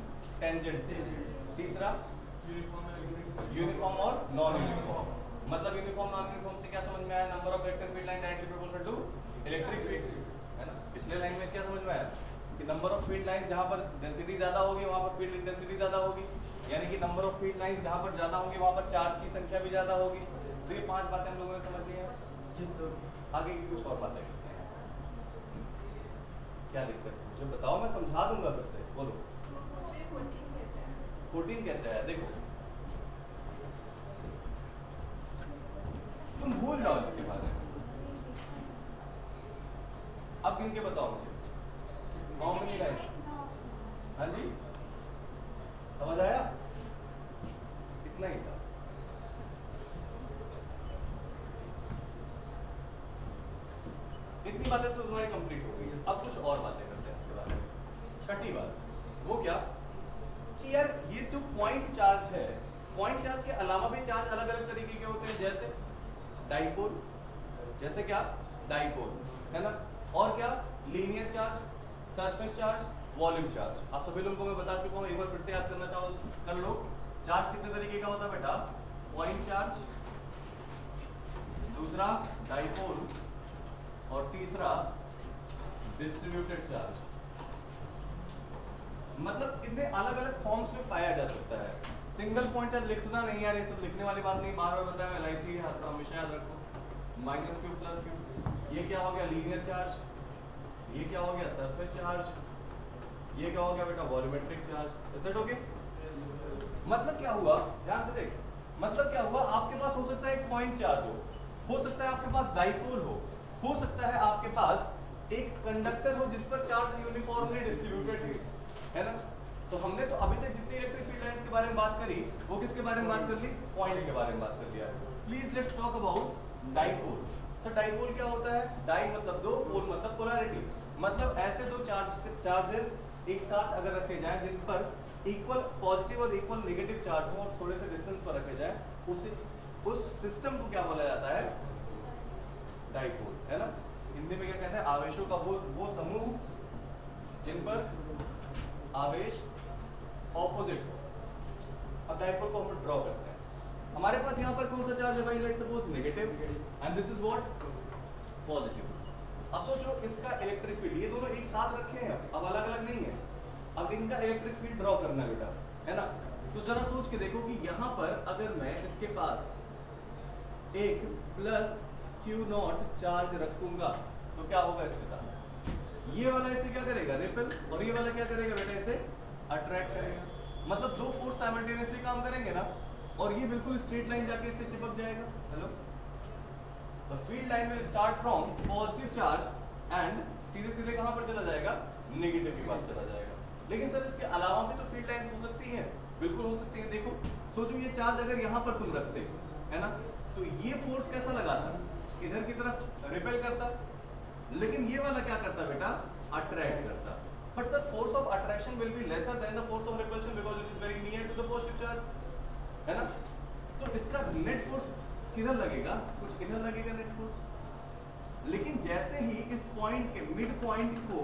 tangent। तीसरा यूनिफॉर्म और नॉन यूनिफॉर्म। मतलब यूनिफॉर्म नॉन यूनिफॉर्म से क्या समझ में आया? Number of vector field line directly proportional to electric field, है ना? पिछले लाइन में क्या समझ में आया कि नंबर ऑफ फील्ड लाइन जहां पर डेंसिटी ज्यादा होगी वहां पर फील्ड इंटेंसिटी ज्यादा होगी, यानी कि नंबर ऑफ फील्ड लाइन जहां पर ज्यादा होंगी वहां पर चार्ज की संख्या भी ज्यादा होगी। तो ये 5 बातें हम लोगों ने समझ ली हैं। आगे की कुछ और बातें करते हैं। क्या दिक्कत है मुझे बताओ, मैं समझा दूंगा फिर से। बोलो। 14 कैसे आया देखो, तुम भूल जाओ इसके बारे में। अब गिन के बताओ मुझे, हाउ मेनी लाइन्स? हाँ जी, समझ आया? इतना ही था। इतनी बातें तो तुम्हारी कंप्लीट हो गई। अब कुछ और बातें करते हैं इसके बारे में। छठी बात वो क्या कि यार ये जो पॉइंट चार्ज है, पॉइंट चार्ज के अलावा भी चार्ज अलग अलग तरीके के होते हैं, जैसे डाइपोल, जैसे क्या डाइपोल है ना, और क्या linear charge, surface charge, volume charge. आप सभी लोगों को मैं बता चुका हूँ, एक बार फिर से याद करना चाहो कर लो। चार्ज कितने तरीके का होता है बेटा? पॉइंट चार्ज, दूसरा डाइपोल, और तीसरा डिस्ट्रीब्यूटेड चार्ज। मतलब इतने अलग अलग फॉर्म्स में पाया जा सकता है। सिंगल पॉइंट चार्ज लिखना नहीं यार, ये सब लिखने वाली बात नहीं, बार बार बताया LIC हमेशा याद रखो। माइनस क्यू प्लस क्यू, ये क्या हो गया? Linear charge. ये क्या हो गया? Surface charge. ये क्या हो गया बेटा? Volumetric charge. Is that okay? मतलब क्या हुआ, ध्यान से देख, मतलब क्या हुआ, आपके पास हो सकता है एक पॉइंट चार्ज हो सकता है आपके पास डाइपोल हो सकता है आपके पास एक कंडक्टर हो जिस पर चार्ज यूनिफॉर्मली डिस्ट्रीब्यूटेड है ना। तो हमने तो अभी तक जितनी इलेक्ट्रिक फील्ड लाइंस के बारे में बात करी, वो किसके बारे में बात कर ली? पॉइंट के बारे में बात कर लिया। Please let's talk about dipole. Sir dipole क्या होता है? डाई मतलब दो, पोल मतलब पोलैरिटी, मतलब ऐसे दो चार्जेस एक साथ अगर रखे जाएं जिन पर इक्वल पॉजिटिव और इक्वल नेगेटिव चार्ज हो और थोड़े से डिस्टेंस पर रखे जाएं, उस सिस्टम को क्या बोला जाता है? डाइपोल, है ना। हिंदी में क्या कहते हैं? आवेशों का वो समूह जिन पर आवेश ऑपोजिट हो। अब डाइपोल को हम ड्रॉ करते हैं। हमारे पास यहाँ पर कौन सा चार्ज है भाई? Let's suppose negative, and this is what? Positive. अब सोचो इसका इलेक्ट्रिक फील्ड, ये दोनों एक साथ रखे हैं, अब अलग अलग नहीं है। अब इनका इलेक्ट्रिक फील्ड ड्रॉ करना है बेटा, है ना। तो जरा सोच के देखो कि यहाँ पर अगर मैं इसके पास एक प्लस Q0 चार्ज रखूंगा तो क्या होगा इसके साथ? ये वाला इसे क्या करेगा? रिपेल, और ये वाला क्या करेगा बेटा? इसे अट्रैक्ट करेगा। मतलब दो फोर्स साइमल्टेनियसली काम करेंगे ना, और ये बिल्कुल स्ट्रेट लाइन जाके इससे चिपक जाएगा। Hello, the field line will start from positive charge and सीधे सीधे कहां पर चला जाएगा? नेगेटिव के पास चला जाएगा। लेकिन सर इसके अलावा भी तो फील्ड लाइंस हो सकती हैं। बिल्कुल हो सकती हैं। देखो सोचो ये चार्ज अगर यहाँ पर तुम रखते, है ना, तो ये फोर्स कैसा लगाता? इधर की तरफ रिपेल करता, लेकिन ये वाला क्या करता बेटा? अट्रैक्ट करता। But sir force of attraction will be lesser than the force of repulsion because it is very near to the positive charge, है ना। तो इसका नेट फोर्स किधर लगेगा? कुछ इधर लगेगा नेट फोर्स। लेकिन जैसे ही इस पॉइंट के मिड पॉइंट को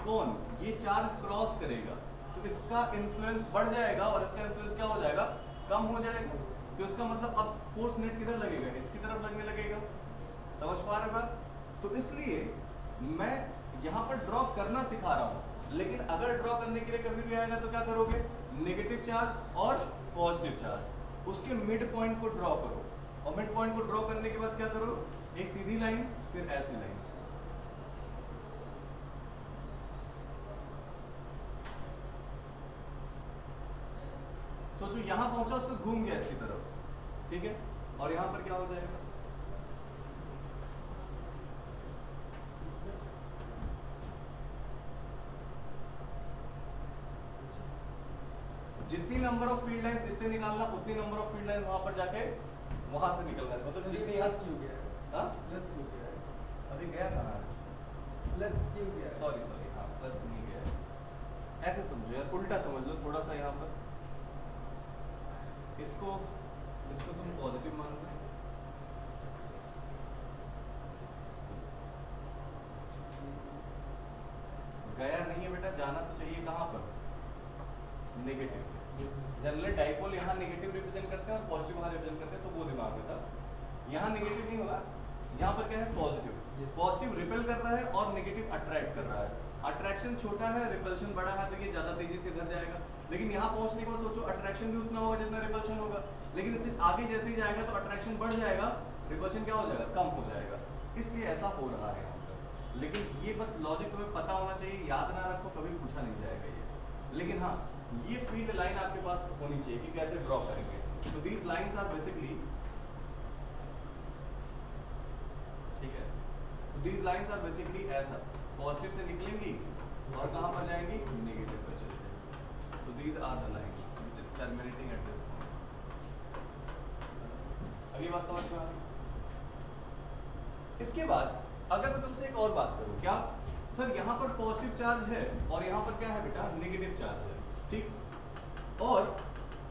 कौन ये चार्ज क्रॉस करेगा, तो इसका इन्फ्लुएंस बढ़ जाएगा और इसका इन्फ्लुएंस क्या हो जाएगा? कम हो जाएगा। तो इसका मतलब अब फोर्स नेट किधर लगेगा? इसकी तरफ लगने लगेगा। समझ पा रहे बात? तो इसलिए मैं यहाँ पर ड्रॉ करना सिखा रहा हूँ, लेकिन अगर ड्रॉ करने के लिए कभी भी आएगा तो क्या करोगे? नेगेटिव चार्ज और पॉजिटिव चार्ज, उसके मिड पॉइंट को ड्रॉ करो, और मिड पॉइंट को ड्रॉ करने के बाद क्या करो? एक सीधी लाइन, फिर ऐसी लाइन। सोचो यहां पहुंचा, उसको घूम गया इसकी तरफ, ठीक है, और यहां पर क्या हो जाएगा? जितनी नंबर ऑफ फील्ड लाइंस इससे निकालना, उतनी नंबर ऑफ फील्ड लाइन वहां पर जाके वहां से निकलना है। मतलब जितनी यहाँ क्यों गया है? हाँ प्लस क्यों गया है? अभी गया कहाँ है? प्लस क्यों गया है? सॉरी हाँ प्लस नहीं गया है। ऐसे समझो यार, उल्टा समझ लो थोड़ा सा। यहाँ पर इसको तुम पॉजिटिव मान लो, गया नहीं है बेटा, जाना तो चाहिए कहाँ पर? नेगेटिव। जनरली डाइपोल यहाँ नेगेटिव रिप्रेजेंट करते हैं और पॉजिटिव वहाँ रिप्रेजेंट करते हैं, तो वो दिमाग में था। यहाँ नेगेटिव नहीं होगा, यहाँ पर क्या है? पॉजिटिव। पॉजिटिव रिपेल कर रहा है और नेगेटिव अट्रैक्ट कर रहा है। अट्रैक्शन छोटा है, रिपल्शन बड़ा है, तो ये ज्यादा तेजी से इधर जाएगा। लेकिन यहाँ पहुंचने के बाद सोचो अट्रैक्शन भी उतना होगा जितना रिपल्शन होगा, लेकिन इससे आगे जैसे ही जाएगा तो अट्रैक्शन बढ़ जाएगा, रिपल्शन क्या हो जाएगा? कम हो जाएगा। इसलिए ऐसा हो रहा है यहाँ पर। लेकिन ये बस लॉजिक तुम्हें पता होना चाहिए, याद ना रखो, कभी पूछा नहीं जाएगा ये। लेकिन हाँ, ये फील्ड लाइन आपके पास होनी चाहिए कि कैसे ड्रॉ करेंगे। तो दीज लाइंस आर बेसिकली, ठीक है, तो दीज लाइंस आर बेसिकली ऐसा पॉजिटिव से निकलेंगी और कहां पर जाएंगी, नेगेटिव पर चले जाएंगी। तो these are the lines which is terminating at this point. अगली बात समझ में आ गई। इसके बाद अगर मैं तुमसे एक और बात करूं, क्या सर यहाँ पर पॉजिटिव चार्ज है और यहाँ पर क्या है बेटा, नेगेटिव चार्ज है, ठीक, और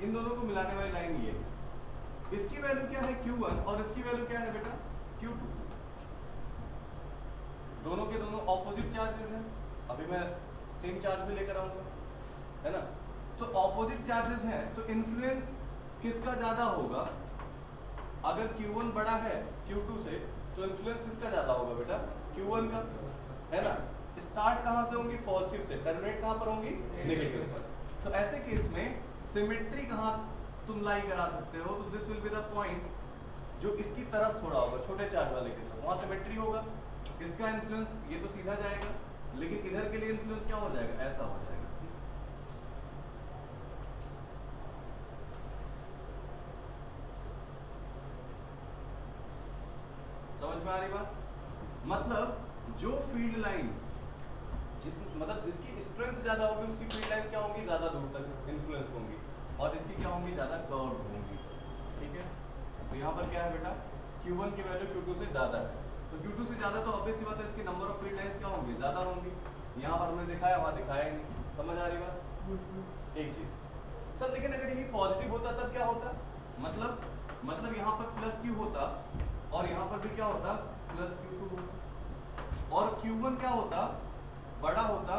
इन दोनों को मिलाने वाली लाइन ये है, इसकी वैल्यू क्या है Q1 और इसकी वैल्यू क्या है बेटा Q2। दोनों के दोनों ऑपोजिट चार्जेस हैं, अभी मैं सेम चार्ज भी लेकर आऊंगा, है ना। तो ऑपोजिट चार्जेस हैं तो इन्फ्लुएंस किसका ज्यादा होगा, अगर Q1 बड़ा है Q2 से तो इन्फ्लुएंस किसका ज्यादा होगा बेटा, Q1 का, है ना। स्टार्ट कहां से होंगी, पॉजिटिव से, टर्मिनेट कहां पर होंगी, नेगेटिव पर। तो ऐसे केस में सिमेट्री कहां तुम लाई करा सकते हो, तो this will be the point जो इसकी तरफ थोड़ा होगा, छोटे चार्ज वाले की तरफ, वहां सिमेट्री होगा। इसका इन्फ्लुएंस ये तो सीधा जाएगा, लेकिन इधर के लिए इन्फ्लुएंस क्या हो जाएगा, ऐसा हो जाएगा। समझ में आ रही बात, मतलब जो फील्ड लाइन मतलब जिसकी स्ट्रेंथ ज्यादा होगी उसकी फील्ड लाइंस क्या होंगी, ज्यादा दूर तक इन्फ्लुएंस होंगी, और इसकी क्या होंगी, ज्यादा कर्व होंगी, ठीक है। तो यहाँ पर क्या है बेटा, Q1 की वैल्यू Q2 से ज्यादा है, तो Q2 से ज्यादा तो ऑब्वियस सी बात है इसकी नंबर ऑफ फील्ड लाइंस क्या होंगी, ज्यादा होंगी। यहाँ पर हमने दिखाया, वहाँ दिखाया ही नहीं। समझ आ रही बात। एक चीज सर, लेकिन अगर यही पॉजिटिव होता तब क्या होता, मतलब यहाँ पर प्लस Q होता और यहाँ पर भी क्या होता, प्लस Q2 होता, और Q1 क्या होता, बड़ा होता,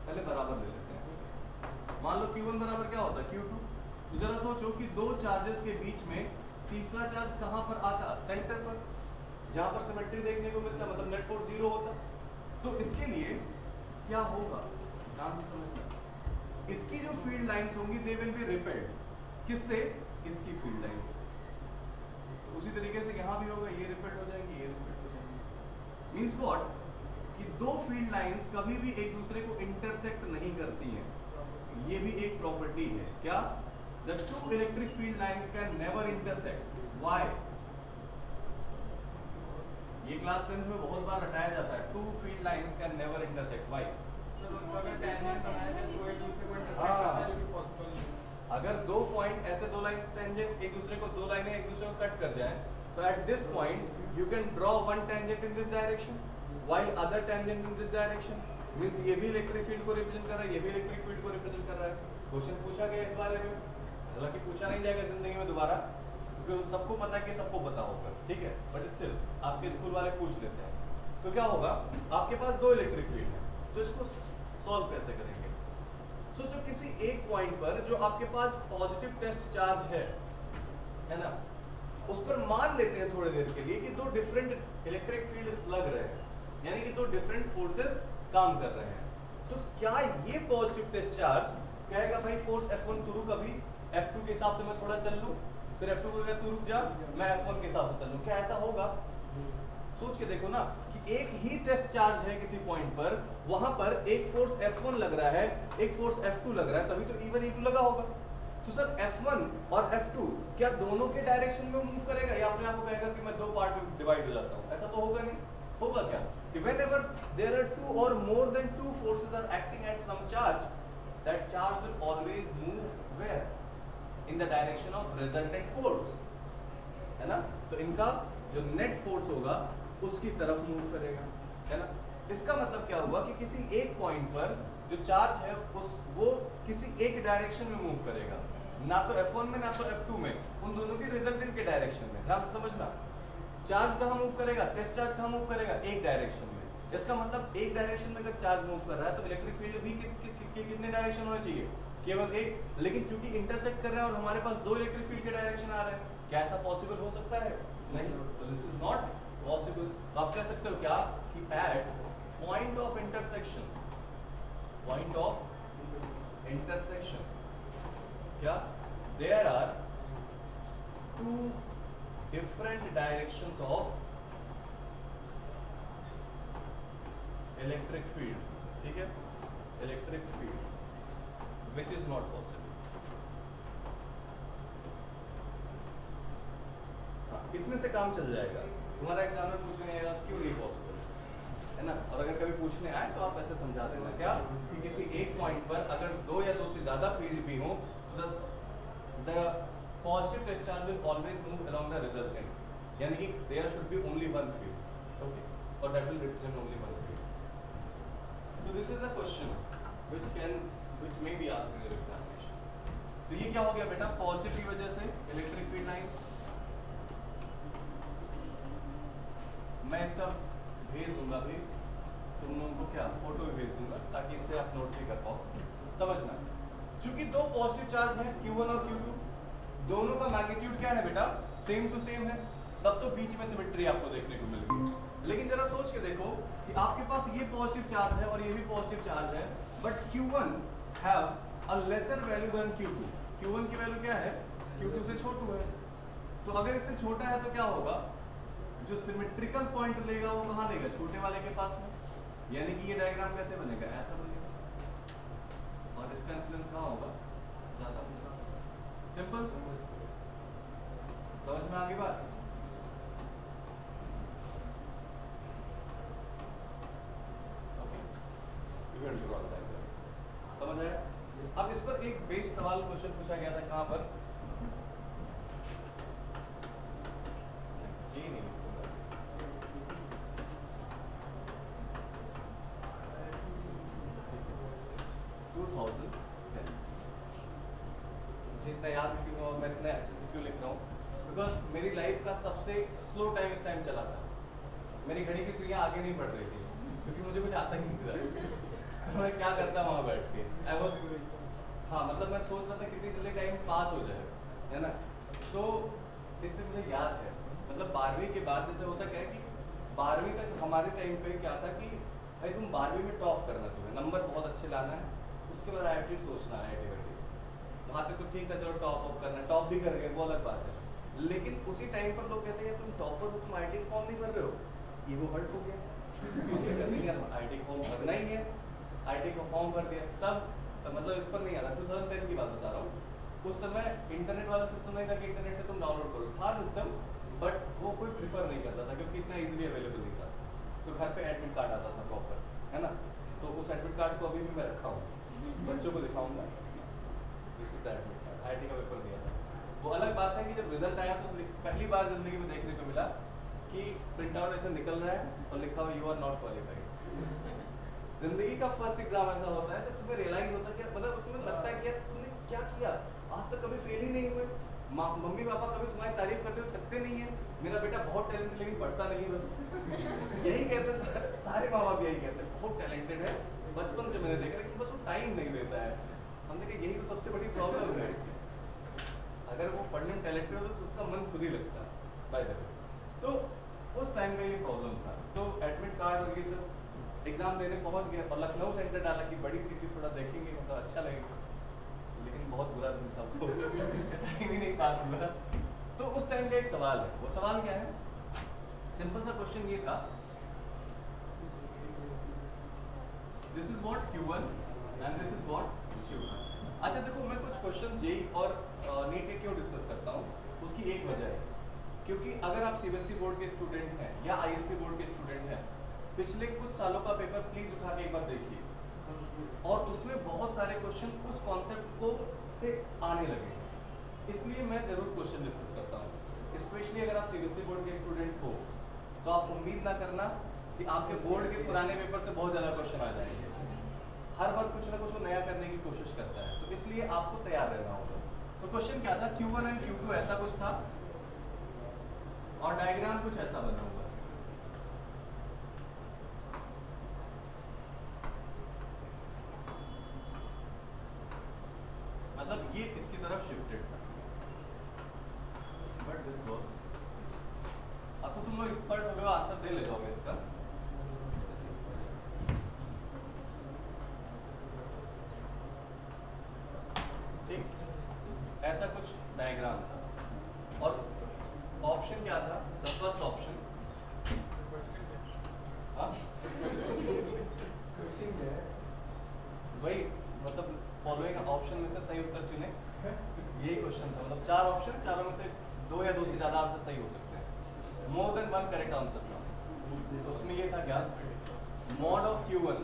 पहले बराबर ले लेते हैं, मान लो Q1 बराबर क्या होता, Q2। तो जरा सोचो कि दो चार्जेस के बीच में तीसरा चार्ज कहां पर आता, सेंटर पर, जहां पर सिमेट्री देखने को मिलता, मतलब नेट फोर्स 0 होता। तो इसके लिए क्या होगा, ध्यान से समझना, इसकी जो फील्ड लाइंस होंगी दे विल बी रिपेल्ड, किससे, इसकी फील्ड लाइंस से। तो उसी तरीके से यहां भी होगा, ये रिपेल्ड हो जाएंगे, ये रिपेल्ड हो जाएंगे। मींस व्हाट, कि दो फील्ड लाइंस कभी भी एक दूसरे को इंटरसेक्ट नहीं करती हैं, ये भी एक प्रॉपर्टी है। क्या, the two electric field lines can never intersect. Why, ये क्लास 10 में बहुत बार हटाया जाता है, two field lines can never intersect. Why, अगर दो पॉइंट ऐसे, दो लाइंस टेंजेंट एक दूसरे को, दो लाइनें एक दूसरे को कट कर जाएं, तो eight this point you can draw one tangent in this direction while other tangent in this direction, means ये भी इलेक्ट्रिक फील्ड को रिप्रेजेंट कर रहा है, ये भी इलेक्ट्रिक फील्ड को रिप्रेजेंट कर रहा है। क्वेश्चन पूछा गया इस बारे में, हालांकि पूछा नहीं जाएगा जिंदगी में दोबारा, क्योंकि सबको पता है कि सबको पता होगा, ठीक है, बट स्टिल आपके स्कूल वाले पूछ लेते हैं। तो क्या होगा, आपके पास दो इलेक्ट्रिक फील्ड है, तो इसको सॉल्व कैसे करेंगे। सोचो किसी एक पॉइंट पर जो आपके पास पॉजिटिव टेस्ट चार्ज है ना, उस पर मान लेते हैं थोड़ी देर के लिए कि दो डिफरेंट इलेक्ट्रिक फील्ड्स लग रहे हैं, यानी कि दो डिफरेंट फोर्सेस काम कर रहे हैं। तो क्या ये पॉजिटिव टेस्ट चार्ज कहेगा भाई फोर्स F1 तू रुक, अभी F2 के हिसाब से मैं थोड़ा चल लूं, फिर F2 को कहेगा तू रुक जा, मैं F1 के हिसाब से चल लूं, क्या ऐसा होगा? सोच के देखो ना कि एक ही टेस्ट चार्ज है किसी पॉइंट पर, वहां पर एक फोर्स F1 लग रहा है, एक फोर्स F2 लग रहा है, तभी तो E1 E2 लगा होगा। तो सर F1 और F2 क्या दोनों के डायरेक्शन में मूव करेगा, या अपने आप को कहेगा कि मैं दो पार्ट में डिवाइड हो जाता हूं? ऐसा तो होगा नहीं। होगा क्या कि whenever there are two or more than two forces are acting at some charge, that charge will always move where, in the direction of resultant force, है ना। तो इनका जो नेट फोर्स होगा उसकी तरफ मूव करेगा, है ना। इसका मतलब क्या हुआ कि किसी एक पॉइंट पर जो चार्ज है वो किसी एक डायरेक्शन में मूव करेगा, ना तो F1 में ना तो F2 में, उन दोनों की रिजल्टेंट के डायरेक्शन में। ध्यान से समझना, चार्ज कहाँ मूव करेगा, टेस्ट चार्ज कहाँ मूव करेगा, एक डायरेक्शन में। इसका मतलब एक डायरेक्शन में अगर चार्ज मूव कर रहा है तो इलेक्ट्रिक फील्ड भी कितने डायरेक्शन होने चाहिए, केवल एक। लेकिन चूंकि इंटरसेक्ट कर रहा है और हमारे पास दो इलेक्ट्रिक फील्ड के डायरेक्शन आ रहे हैं, क्या ऐसा पॉसिबल हो सकता है? नहीं, तो दिस इज नॉट पॉसिबल। तो आप कह सकते हो क्या कि at point of intersection, point of intersection, क्या there are two different directions of electric fields, ठीक है, electric fields which is not possible. हाँ, इतने से काम चल जाएगा। तुम्हारा एग्जाम में पूछने आएगा क्यों नहीं पॉसिबल, है ना। और अगर कभी पूछने आए तो आप ऐसे समझा देना क्या कि किसी एक पॉइंट पर अगर दो या दो से ज्यादा फील्ड भी हो तो the positive test charge will always move along the resultant, यानी कि there should be only one field, okay, और that will represent only one field. So this is a question which may be asked in your examination. तो ये क्या हो गया बेटा, positive की वजह से इलेक्ट्रिक फील्ड लाइंस। मैं इसका भेज दूंगा भी, तुम लोगों को क्या फोटो भी भेज दूंगा ताकि इससे आप नोट भी कर पाओ। समझना, चूंकि दो पॉजिटिव चार्ज हैं Q1 और Q2, दोनों का मैग्नीट्यूड क्या है बेटा, सेम टू सेम है, तब तो बीच में सिमेट्री आपको देखने को मिलेगी। लेकिन जरा सोच के देखो कि आपके पास ये पॉजिटिव चार्ज है और ये भी पॉजिटिव चार्ज है, but Q1 have a lesser value than Q2। Q1 की वैल्यू क्या है, Q2 से छोटू है। तो अगर इससे छोटा है तो क्या होगा, जो सिमेट्रिकल पॉइंट लेगा वो कहाँ लेगा, छोटे वाले के पास में। यानी कि ये डायग्राम कैसे बनेगा, ऐसा बनेगा, और इसका इन्फ्लुएंस कहाँ होगा, ज्यादा होगा। सिंपल, समझ में आ गई बात। समझ आया। अब इस पर एक बेस सवाल क्वेश्चन पूछा गया था, कहाँ पर, जी नहीं लिखूंगा, जितना याद रखूंगा और मैं इतने अच्छे से क्यों लिख रहा हूँ, बिकॉज मेरी लाइफ का सबसे स्लो टाइम इस टाइम चला था। मेरी घड़ी की सुइयां आगे नहीं बढ़ रही थी क्योंकि मुझे कुछ आता ही नहीं था। तो मैं क्या करता वहाँ बैठ के, आई वॉज, हाँ मतलब मैं सोच रहा था कितनी जल्दी टाइम पास हो जाए, है ना। तो इसलिए मुझे याद है, मतलब 12वीं के बाद जैसे होता क्या है कि 12वीं तक हमारे टाइम पे क्या था कि भाई तुम 12वीं में टॉप करना, तुम्हें नंबर बहुत अच्छे लाना है, उसके बाद IIT सोचना है, IIT वहाँ तक तो ठीक था, चलो टॉप अप करना है, टॉप भी कर गए वो अलग बात है। लेकिन उसी टाइम पर लोग कहते हैं तुम टॉपर हो, तुम IIT फॉर्म नहीं भर रहे हो, ईगो हर्ट हो गया, IIT फॉर्म भरना ही है, IIT का फॉर्म भर दिया। तब मतलब इस पर नहीं आ रहा, 2010 की बात बता रहा हूँ, उस समय इंटरनेट वाला सिस्टम नहीं था कि इंटरनेट से तुम डाउनलोड करो, था सिस्टम बट वो कोई प्रीफर नहीं करता था क्योंकि इतना इजीली अवेलेबल नहीं था। तो घर पे एडमिट कार्ड आता था प्रॉपर, है ना। तो उस एडमिट कार्ड को अभी भी मैं रखा हूँ, बच्चों को दिखाऊंगा, this is the admit card, IIT का पेपर दिया था। वो अलग बात है कि जब रिजल्ट आया तो पहली बार जिंदगी में देखने को मिला कि प्रिंट आउट ऐसे निकल रहा है और लिखा हुआ यू आर नॉट क्वालिफाइड। जिंदगी का फर्स्ट एग्जाम ऐसा होता है जब तुम्हें रियलाइज होता है कि मतलब उसमें लगता है कि यार तुमने क्या किया, आज तक कभी फेल ही नहीं हुए, मम्मी पापा कभी तुम्हारी तारीफ करते हुए थकते नहीं है, मेरा बेटा बहुत टैलेंटेड लेकिन पढ़ता नहीं है, बस यही कहते सारे माँ बाप, यही कहते हैं बहुत टैलेंटेड है, बचपन से मैंने देखा, लेकिन बस वो टाइम नहीं देता है। हमने कहा यही तो सबसे बड़ी प्रॉब्लम है, अगर वो पढ़ने में टैलेंटेड हो तो उसका मन खुद ही लगता है, बाय द वे। तो उस टाइम का ये प्रॉब्लम था। तो एडमिट कार्ड और ये सब एग्जाम देने पहुंच गए और लखनऊ सेंटर डाला कि बड़ी सिटी थोड़ा देखेंगे, मतलब अच्छा लगेगा, लेकिन बहुत बुरा दिन था वो टाइम ही नहीं पास हुआ। तो उस टाइम का एक सवाल है, वो सवाल क्या है, सिंपल सा क्वेश्चन ये था, this is what Q1 and this is what Q2। अच्छा देखो, मैं कुछ क्वेश्चन जेई और नीट के क्यों डिस्कस करता हूँ, उसकी एक वजह है, क्योंकि अगर आप CBSE बोर्ड के स्टूडेंट हैं या ISC बोर्ड के स्टूडेंट हैं, पिछले कुछ सालों का पेपर प्लीज उठा के एक बार देखिए, और उसमें बहुत सारे क्वेश्चन उस कॉन्सेप्ट को से आने लगे, इसलिए मैं जरूर क्वेश्चन डिस्कस करता हूँ। स्पेशली अगर आप CBSE बोर्ड के स्टूडेंट हो तो आप उम्मीद ना करना कि आपके बोर्ड के पुराने पेपर से बहुत ज़्यादा क्वेश्चन आ जाएंगे, हर बार कुछ ना कुछ नया करने की कोशिश करता है, तो इसलिए आपको तैयार रहना होगा। तो क्वेश्चन क्या था, Q1 एंड Q2 ऐसा कुछ था और डायग्राम कुछ ऐसा बना हुआ है। मतलब ये इसकी तरफ शिफ्टेड था, बट दिस वाज, अब तो तुम लोग एक्सपर्ट हो गए, आंसर दे ले जाओगे इसका। ठीक, ऐसा कुछ डायग्राम था और ऑप्शन क्या था, द फर्स्ट ऑप्शन, वही मतलब फॉलोइंग ऑप्शन क्वेश्चन है, यही क्वेश्चन था, मतलब 4 ऑप्शन, चारों में से 2 या 2 से ज़्यादा आंसर सही हो सकते हैं, मोर देन 1 करेक्ट आंसर था। तो उसमें ये था क्या, mod of q1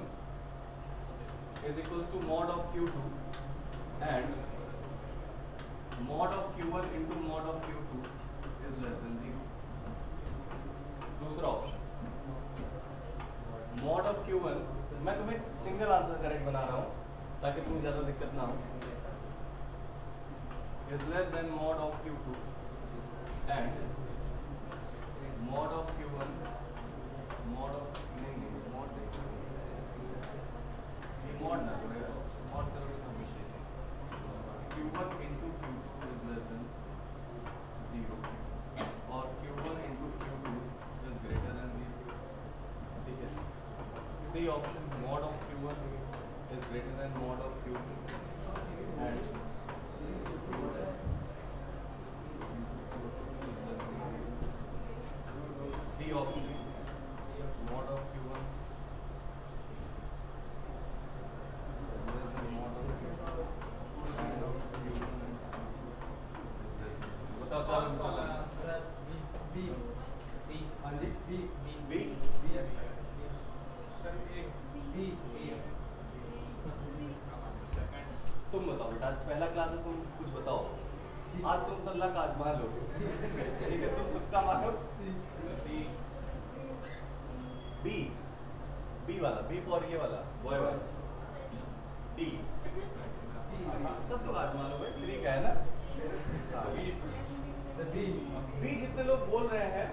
is equals to mod of q2 and mod of q1 into mod of q2 is less than 0। दूसरा ऑप्शन mod of q1, मैं तुम्हें सिंगल आंसर करेक्ट बना रहा हूँ ताकि तुम्हें ज़्यादा दिक्कत ना हो, is less than mod of q2 and mod of q1 mod of नहीं mod ये mod ना करो, mod करोगे तो हमेशा इसे q1 into q2 is less than 0 और q1 into q2 is greater than 0। ठीक है, C option mod of q1 is greater than mod of q2 and D option mod of q1 less than mod of q2 and q1 बताओ चार B हाँ जी B B तुम बताओ बेटा, आज पहला क्लास है, तुम कुछ बताओ, आज तुम अल्लाह का आजमा लो, ठीक है, तुम तुक्का मारो। बी बी वाला, बी फॉर ये वाला बॉय वाला, डी सब लोग आजमा लो भाई, फ्री का है ना। बी जितने लोग बोल रहे हैं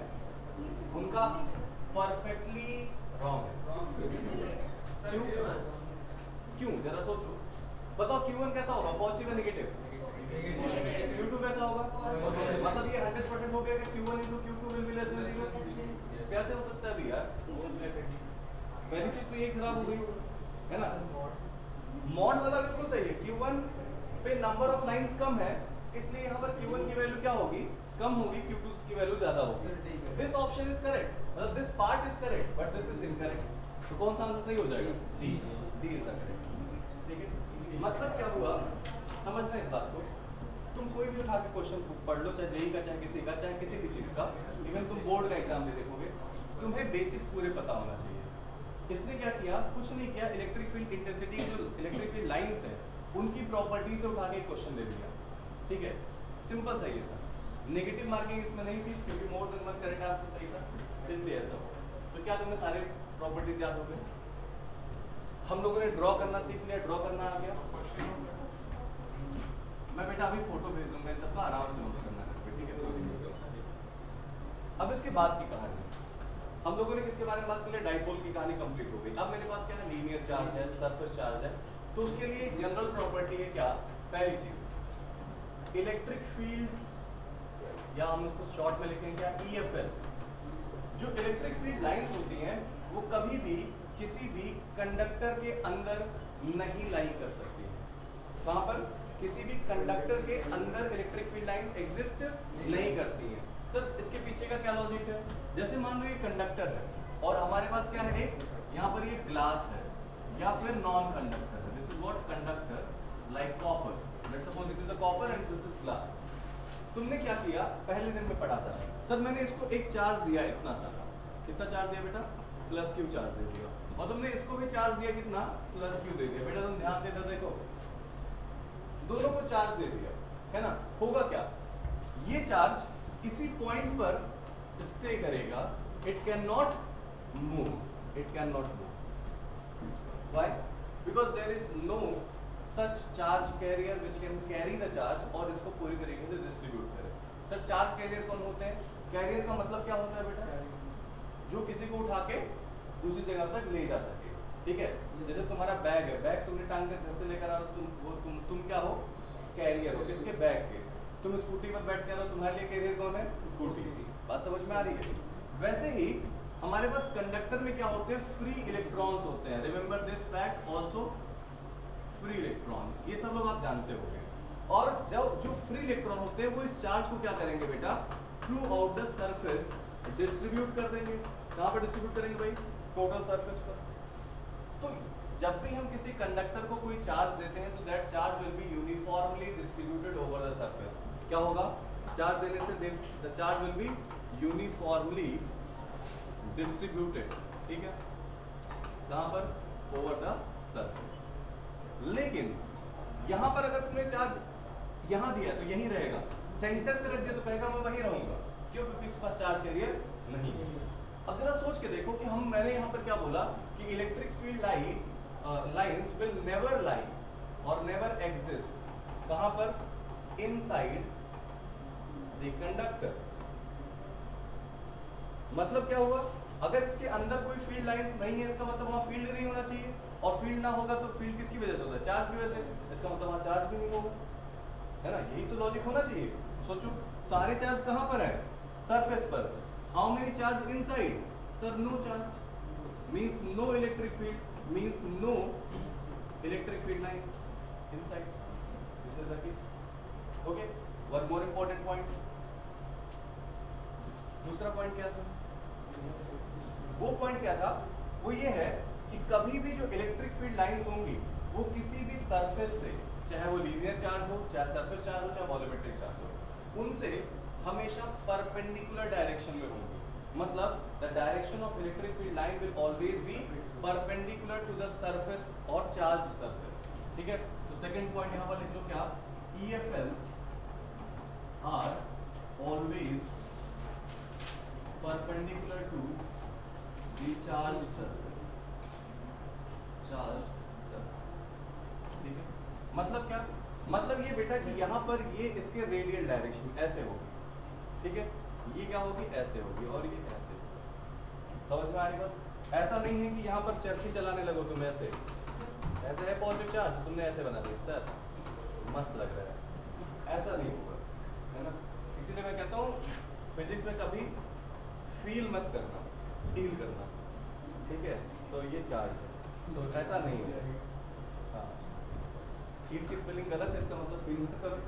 उनका परफेक्टली रॉन्ग है। क्यों जरा सोचो, बताओ Q1 कैसा होगा, पॉजिटिव या नेगेटिव? Q2 कैसा होगा? मतलब ये 100% हो गया कि Q1 into Q2 will be less than 0? कैसे हो सकता है अभी यार? पहली चीज तो ये खराब हो गई है ना। मॉड वाला बिल्कुल सही है, Q1 पे नंबर ऑफ लाइंस कम है, इसलिए यहाँ पर Q1 की वैल्यू क्या होगी, कम होगी, Q2 की वैल्यू ज्यादा होगी। दिस ऑप्शन इज करेक्ट, मतलब this part is correct but this is incorrect. तो कौन सा आंसर सही हो जाएगा? D, D is the correct. ठीक है, मतलब क्या हुआ, समझना इस बात को, तुम कोई भी उठा के क्वेश्चन पढ़ लो, चाहे जेई का, चाहे किसी का, चाहे किसी भी चीज का, इवन तुम बोर्ड का एग्जाम भी देखोगे, तुम्हें बेसिक्स पूरे पता होना चाहिए। इसने क्या किया, कुछ नहीं किया, इलेक्ट्रिक फील्ड इंटेंसिटी, जो इलेक्ट्रिक फील्ड लाइंस है उनकी प्रॉपर्टी से उठा के क्वेश्चन दे दिया। ठीक है, सिंपल सा ये था, नेगेटिव मार्किंग इसमें नहीं थी क्योंकि more than one correct answer सही था, इसलिए ऐसा हुआ। तो क्या तुम्हें सारे प्रॉपर्टीज याद हो गए? हम लोगों ने ड्रॉ करना सीख लिया, ड्रॉ करना आ गया। मैं बेटा अभी फोटो भेज दूंगा, इन सबका आराम से नोट करना है, ठीक है। अब इसके बाद की कहानी, हम लोगों ने किसके बारे में बात की, डाइपोल की कहानी कंप्लीट हो गई। अब मेरे पास क्या है, लीनियर चार्ज है, सरफेस चार्ज है, तो उसके लिए जनरल प्रॉपर्टी है क्या, पहली चीज इलेक्ट्रिक फील्ड, या हम उसको शॉर्ट में लिखेंगे क्या, EFL। जो इलेक्ट्रिक फील्ड लाइंस होती हैं वो कभी भी किसी भी कंडक्टर के अंदर नहीं लाई कर सकती है। वहां पर किसी भी कंडक्टर के अंदर इलेक्ट्रिक फील्ड लाइंस एग्जिस्ट नहीं करती हैं। सर इसके पीछे का क्या लॉजिक है, जैसे मान लो ये कंडक्टर है और हमारे पास क्या है, एक यहाँ पर ये ग्लास है या फिर नॉन कंडक्टर है, this is what conductor like copper, let's suppose it is a copper and this is glass. तुमने क्या किया, पहले दिन में पढ़ा था, सर मैंने इसको एक चार्ज दिया इतना सारा, कितना चार्ज दिया बेटा, प्लस क्यू चार्ज दे दिया, और तुमने इसको भी चार्ज दिया कितना, प्लस क्यू दे दिया। बेटा तुम ध्यान से इधर देखो, दोनों को चार्ज दे दिया है ना, होगा क्या, ये चार्ज किसी पॉइंट पर स्टे करेगा, it can not move, it can not move. Why? Because there is no such charge carrier which can carry the charge और इसको पूरी तरीके से डिस्ट्रीब्यूट करे। सर चार्ज कैरियर कौन होते हैं, कैरियर का मतलब क्या होता है बेटा, जो किसी को उठा के दूसरी जगह तक ले जा सके। ठीक है, जैसे तुम्हारा बैग है, बैग तुमने टांग कर घर से लेकर आ रहे हो, तुम क्या हो, कैरियर हो किसके, बैग के। तुम स्कूटी पर बैठ के आ रहे हो, तुम्हारे लिए कैरियर कौन है, स्कूटी। बात समझ में आ रही है? वैसे ही हमारे पास कंडक्टर में क्या होते हैं, फ्री इलेक्ट्रॉन्स होते हैं। Remember this fact also, free electrons, ये सब लोग आप जानते होंगे। और जो फ्री इलेक्ट्रॉन होते हैं वो इस चार्ज को क्या करेंगे बेटा, through out the surface distribute कर देंगे। कहाँ पर डिस्ट्रीब्यूट करेंगे भाई, टोटल सरफेस पर। तो जब भी हम किसी कंडक्टर को कोई चार्ज देते हैं तो that charge will B uniformly distributed over the surface. क्या होगा? चार्ज देने से the charge will B uniformly distributed, ठीक है, कहां पर? Over the surface. लेकिन यहां पर अगर तुमने चार्ज यहां दिया तो यहीं रहेगा, सेंटर पे रख दिया तो कहेगा मैं वहीं रहूंगा। क्यों? क्योंकि इसके पास चार्ज कैरियर नहीं है। अब जरा सोच के देखो कि मैंने यहाँ पर क्या बोला कि electric field lines will never लाई और नेवर एग्जिस्ट कहां पर? Inside the conductor. मतलब क्या हुआ? अगर इसके अंदर कोई फील्ड लाइंस नहीं है इसका मतलब वहां फील्ड नहीं होना चाहिए, और फील्ड ना होगा तो फील्ड किसकी वजह से होता है? चार्ज की वजह से। इसका मतलब वहां चार्ज भी नहीं होगा, है ना? यही तो लॉजिक होना चाहिए। सोचो सारे चार्ज कहां पर है? सरफेस पर। How many charge inside? Sir no charge means no electric field means no electric field lines inside. This is the case. Okay, one more important point. दूसरा पॉइंट क्या था? वो पॉइंट क्या था? वो ये है कि कभी भी जो इलेक्ट्रिक फील्ड लाइंस होंगी वो किसी भी सरफेस से, चाहे वो लीनियर चार्ज हो, चाहे सरफेस चार्ज हो, चाहे वॉल्यूमेट्रिक चार्ज हो, उनसे हमेशा परपेंडिकुलर डायरेक्शन में होंगी। मतलब the direction of electric field line will always be perpendicular to the surface और चार्ज सरफेस, ठीक है? तो सेकंड पॉइंट यहाँ पर लिख लो क्या? EFLs are always perpendicular to the charged surface, charged surface, ठीक है? मतलब क्या? मतलब ये बेटा कि यहाँ पर ये इसके रेडियल डायरेक्शन ऐसे होगी, ठीक है? ये क्या होगी? ऐसे होगी, और ये ऐसे होगी। समझ में आ रही बात? ऐसा नहीं है कि यहाँ पर चरखी चलाने लगो तुम ऐसे है पॉजिटिव चार्ज तुमने ऐसे बना दिया, सर मस्त लग रहा है, ऐसा नहीं होगा, है ना? इसीलिए मैं कहता हूँ फिजिक्स में कभी फील मत करना, फील करना, ठीक है? तो ये चार्ज है, तो ऐसा नहीं है। हाँ, फील की स्पेलिंग गलत है, इसका मतलब फील मत करो।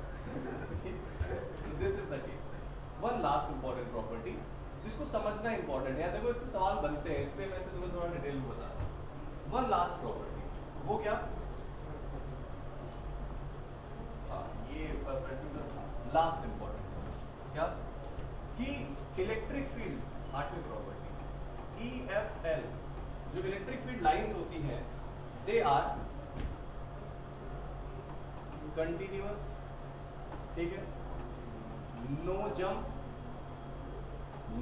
This is the case. One last important property जिसको समझना इंपॉर्टेंट है। देखो इससे सवाल बनते हैं, इसलिए मैं इसे तुम्हें थोड़ा डिटेल में बता रहा हूँ। वन लास्ट प्रॉपर्टी, वो क्या? हाँ, ये लास्ट इंपॉर्टेंट क्या? कि इलेक्ट्रिक फील्ड, आठवीं प्रॉपर्टी, EFL, जो इलेक्ट्रिक फील्ड लाइंस होती हैं, दे आर कंटिन्यूअस, ठीक है? No jump,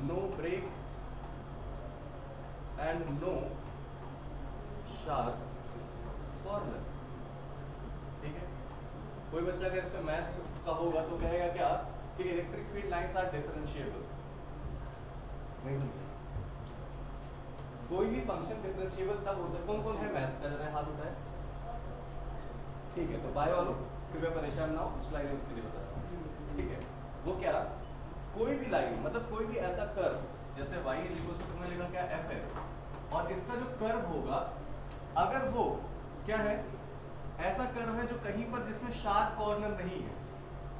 no break and no sharp corner, ठीक है? कोई बच्चा अगर इसमें मैथ्स का होगा तो कहेगा क्या कि electric field lines are differentiable. नहीं समझे? कोई भी फंक्शन डिफरेंशिएबल तब होता है। कौन कौन है मैथ्स का? जरा हाथ उठाए। ठीक है, तो बाय वालों कृपया परेशान ना हो, कुछ लाइनें उसके लिए बता रहा हूँ, ठीक है? वो क्या? कोई भी लाइन, मतलब कोई भी ऐसा कर्व, जैसे y इक्वल टू तुमने लिखा क्या? fx, और इसका जो कर्व होगा, अगर वो क्या है? ऐसा कर्व है जो कहीं पर जिसमें शार्प कॉर्नर नहीं है,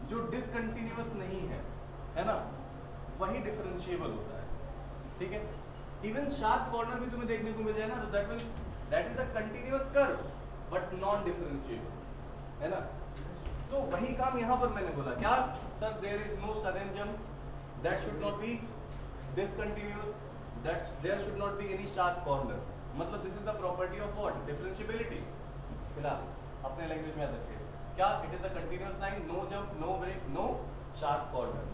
जो डिसकंटिन्यूअस नहीं है ना, वही डिफरेंशिएबल होता है, ठीक है? इवन शार्प कॉर्नर भी तुम्हें देखने को मिल जाए ना, तो that is a continuous curve but non differentiable, है ना? तो वही काम यहाँ पर मैंने बोला क्या? Sir there is no sudden jump, that should not be discontinuous, that there should not be any sharp corner. मतलब this is the property of what? Differentiability. फिलहाल अपने लैंग्वेज में याद रखिए क्या? It is a continuous line, no jump, no break, no sharp corner.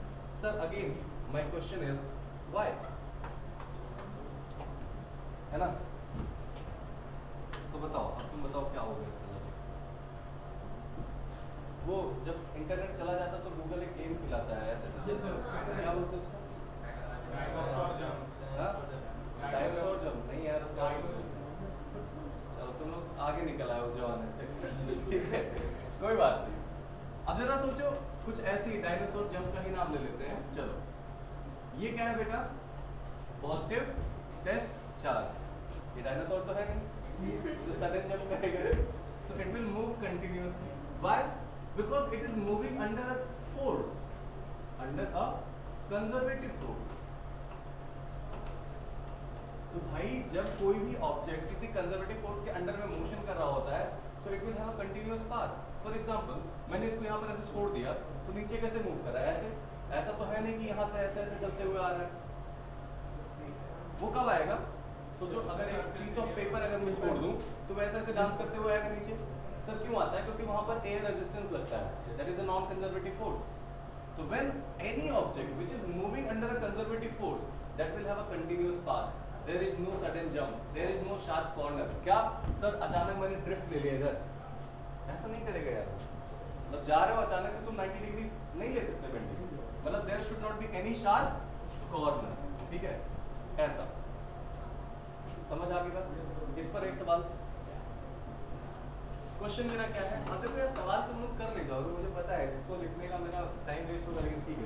Sir again my question is why, है ना? तो बताओ, अब तुम बताओ क्या होगा इसका लॉजिक? वो जब इंटरनेट चला जाता तो गूगल एक गेम खिलाता है ऐसे जैसे क्या बोलते हैं उसका? डायनासोर जंप नहीं यार, उसका चलो तुम लोग आगे निकल आए उस जमाने से, ठीक है? कोई बात नहीं। अब जरा सोचो कुछ ऐसी डायनासोर जंप का ही नाम ले लेते हैं। चलो ये क्या है बेटा? Positive test charge. ये डायनासोर तो है नहीं जो सडन जंप करेगा, तो it will move continuously. Why? Because it is moving under a force, under a conservative force. तो भाई जब कोई भी ऑब्जेक्ट किसी कंजर्वेटिव फोर्स के अंडर में मोशन कर रहा होता है so it will have a continuous path. For example मैंने इसको यहाँ पर ऐसे छोड़ दिया तो नीचे कैसे मूव कर रहा है, ऐसे। ऐसा तो है नहीं कि यहाँ से ऐसे ऐसे चलते हुए आ रहा है। वो कब आएगा? सोचो अगर एक पीस ऑफ पेपर अगर मैं छोड़ दूं तो वैसे ऐसे डांस करते हुए आएगा नीचे। सर क्यों आता है? क्योंकि वहां पर एयर रेजिस्टेंस लगता है, that is a non conservative force. तो when any object which is moving under a conservative force that will have a continuous path, there is no sudden jump, there is no sharp corner. क्या sir अचानक मैंने drift ले लिया इधर, ऐसा नहीं करेगा यार। मतलब जा रहे हो अचानक से तुम 90 डिग्री नहीं ले सकते बेंडिंग, मतलब there should not be any sharp corner, ठीक है? ऐसा समझ आ गई बात? इस पर एक सवाल। क्वेश्चन मेरा क्या है? हाँ देखो यार सवाल तुम लोग कर नहीं जाओगे, मुझे पता है इसको लिखने का मेरा टाइम वेस्ट होगा, लेकिन ठीक है।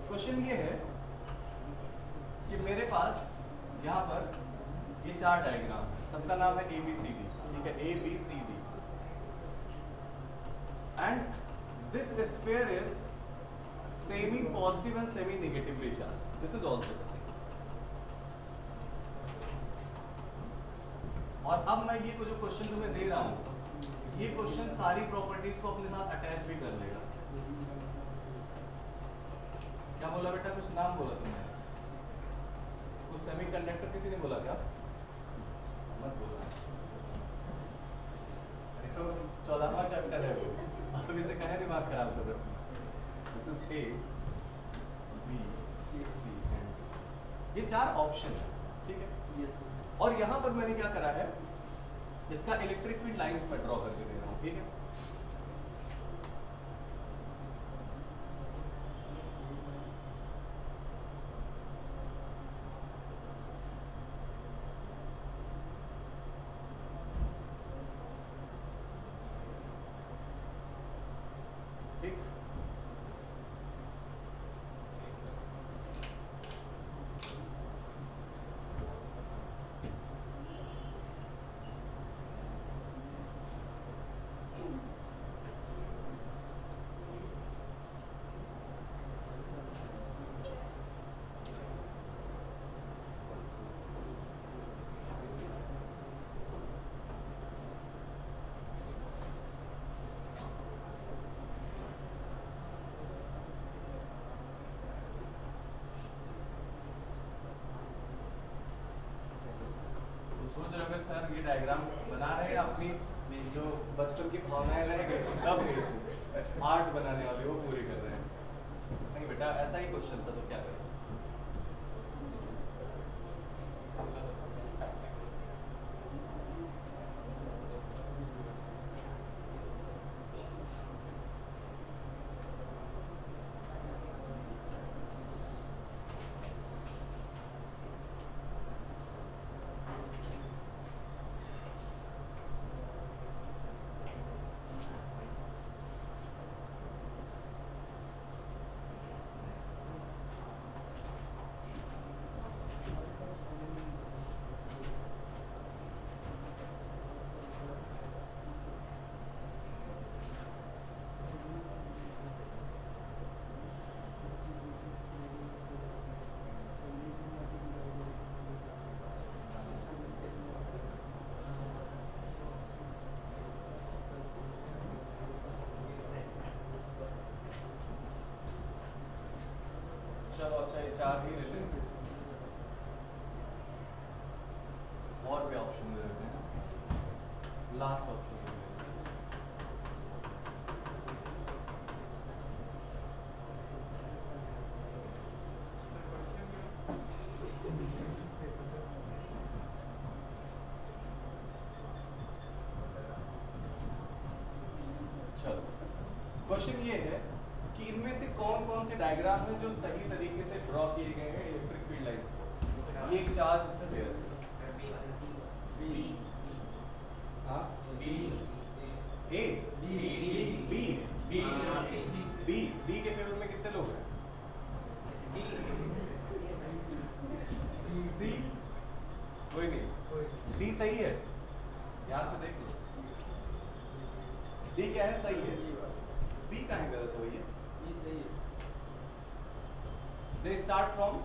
क्वेश्चन ये है कि मेरे पास यहाँ पर ये 4 डायग्राम है, सबका नाम है ABCD, ठीक है? ABCD and this sphere is semi positive and semi negatively charged, this is also the same. और अब मैं ये जो क्वेश्चन तुम्हें दे रहा हूँ, ये क्वेश्चन सारी प्रॉपर्टीज को अपने साथ अटैच भी कर लेगा। क्या बोला बेटा? कुछ नाम बोला तुमने, कुछ सेमीकंडक्टर किसी ने बोला क्या? मत बोला। देखो 14वां चैप्टर है वो, अब इसे कहे दिमाग खराब कर रहे हो। This is A B C and ये 4 ऑप्शन है, ठीक है? Yes. और यहाँ पर मैंने क्या करा है, इसका इलेक्ट्रिक फील्ड लाइंस पर ड्रॉ करके दे रहा हूँ, ठीक है? ठीक। सोच रहे होंगे सर ये डायग्राम बना रहे हैं अपनी जो बचपन की भावनाएं रह गई तब नहीं, आर्ट बनाने वाले वो पूरी कर रहे हैं। नहीं बेटा ऐसा ही क्वेश्चन था तो क्या करें? चलो अच्छा ये 4 ही लेते हैं, और भी ऑप्शन दे देते हैं। लास्ट ऑप्शन दे देते हैं। चलो क्वेश्चन ये है कि इनमें से कौन कौन से डायग्राम हैं जो सही तरीके से ड्रॉ किए गए हैं इलेक्ट्रिक फील्ड लाइंस को। ये चार्ज स्फीयर, हाँ B A B B B B B के फेवर में कितने लोग हैं? सी कोई नहीं, डी सही है, ध्यान से देख लो। डी क्या है? सही है। बी कहाँ गलत है भैया? ये सही है। They start from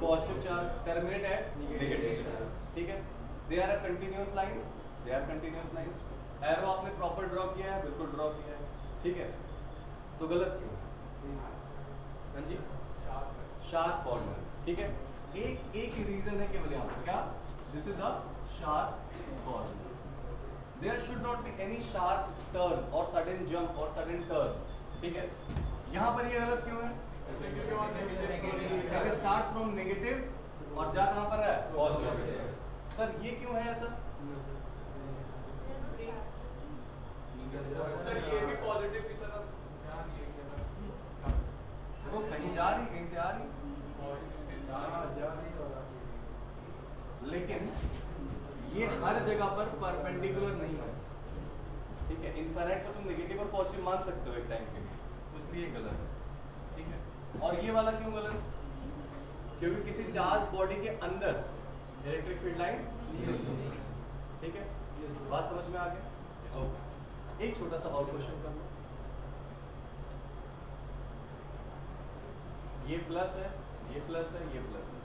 positive charge, terminate at negative charge, ठीक है। They are continuous lines, they are continuous lines. Arrow आपने प्रॉपर ड्रॉ किया है, बिल्कुल ड्रॉ किया है, ठीक है। तो गलत क्यों? हाँ जी, शार्प कॉर्नर, ठीक है। एक ही रीजन है केवल यहाँ पर, क्या? This is a sharp corner. There should not be any sharp turn और सडन जंप और सडन टर्न, ठीक है। यहाँ पर ये गलत क्यों है? क्योंकि स्टार्ट फ्रॉम नेगेटिव और जा कहाँ पर है? पॉजिटिव। सर ये क्यों है ऐसा? सर ये भी पॉजिटिव की तरफ ध्यान दिए गया वो कहीं जा रही, कहीं से आ रही, लेकिन ये हर जगह पर परपेंडिकुलर नहीं है, ठीक है। इनफाइनाइट को तुम नेगेटिव और पॉजिटिव मान सकते हो एक टाइम के लिए, इसलिए गलत है, ठीक है। और ये वाला क्यों गलत? क्योंकि किसी चार्ज बॉडी के अंदर इलेक्ट्रिक फील्ड लाइंस नहीं होती, ठीक है। बात समझ में आ गई? ओके, एक छोटा सा और क्वेश्चन कर लो। ये प्लस है, ये प्लस है, ये प्लस है,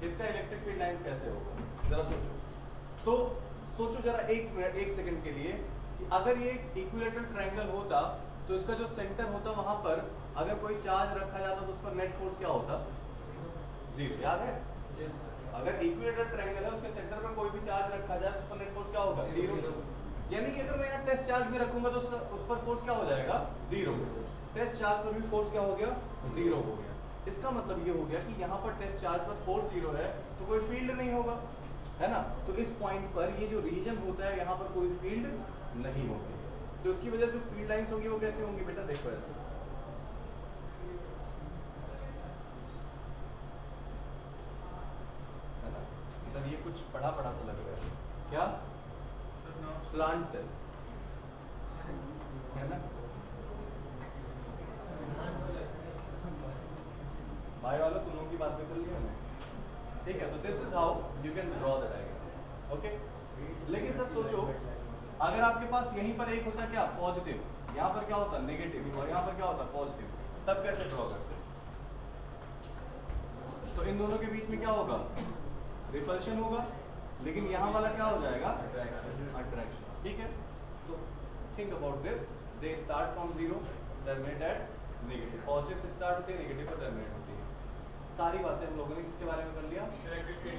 इसका इलेक्ट्रिक फील्ड लाइन कैसे होगा? जरा सोचो। तो सोचो जरा एक मिनट, एक सेकंड के लिए कि अगर ये इक्विलेटरल ट्रायंगल होता तो इसका जो सेंटर होता वहां पर अगर कोई चार्ज रखा जाता तो उसका नेट फोर्स क्या होता? जीरो, याद है? अगर इक्विलेटरल ट्रायंगल है उसके सेंटर पर कोई भी चार्ज रखा जाए तो उसका नेट फोर्स क्या होगा? जीरो। यानी कि अगर मैं यहाँ टेस्ट चार्ज में रखूंगा तो उस पर फोर्स क्या हो जाएगा? जीरो। टेस्ट चार्ज पर भी फोर्स क्या हो गया? जीरो हो गया। इसका मतलब ये हो गया कि यहाँ पर टेस्ट चार्ज पर फोर्स जीरो है तो कोई फील्ड नहीं होगा, है ना। तो इस पॉइंट पर ये जो रीजन होता है यहाँ पर कोई फील्ड नहीं होगी, तो उसकी वजह से जो फील्ड लाइंस होंगी वो कैसे होंगी बेटा? देखो ऐसे, है ना। सर ये कुछ पढ़ा पढ़ा सा लग रहा है, क्या? प्लांट सेल, है ना। भाई वालों तुम लोगों की बात पे कर लिया हमने, ठीक है। तो this is how you can draw the diagram, okay. लेकिन सर सोचो अगर आपके पास यहीं पर एक होता क्या? पॉजिटिव, यहाँ पर क्या होता? नेगेटिव, और यहाँ पर क्या होता? पॉजिटिव, तब कैसे ड्रॉ करते? तो इन दोनों के बीच में क्या होगा? रिपल्शन होगा, लेकिन यहाँ वाला क्या हो जाएगा? अट्रैक्शन, ठीक है। तो think about this, they start from zero, terminate at negative, positive से स्टार्ट होती है, नेगेटिव पर टर्मिनेट होती है। सारी बातें हम लोगों ने किसके बारे में कर लिया?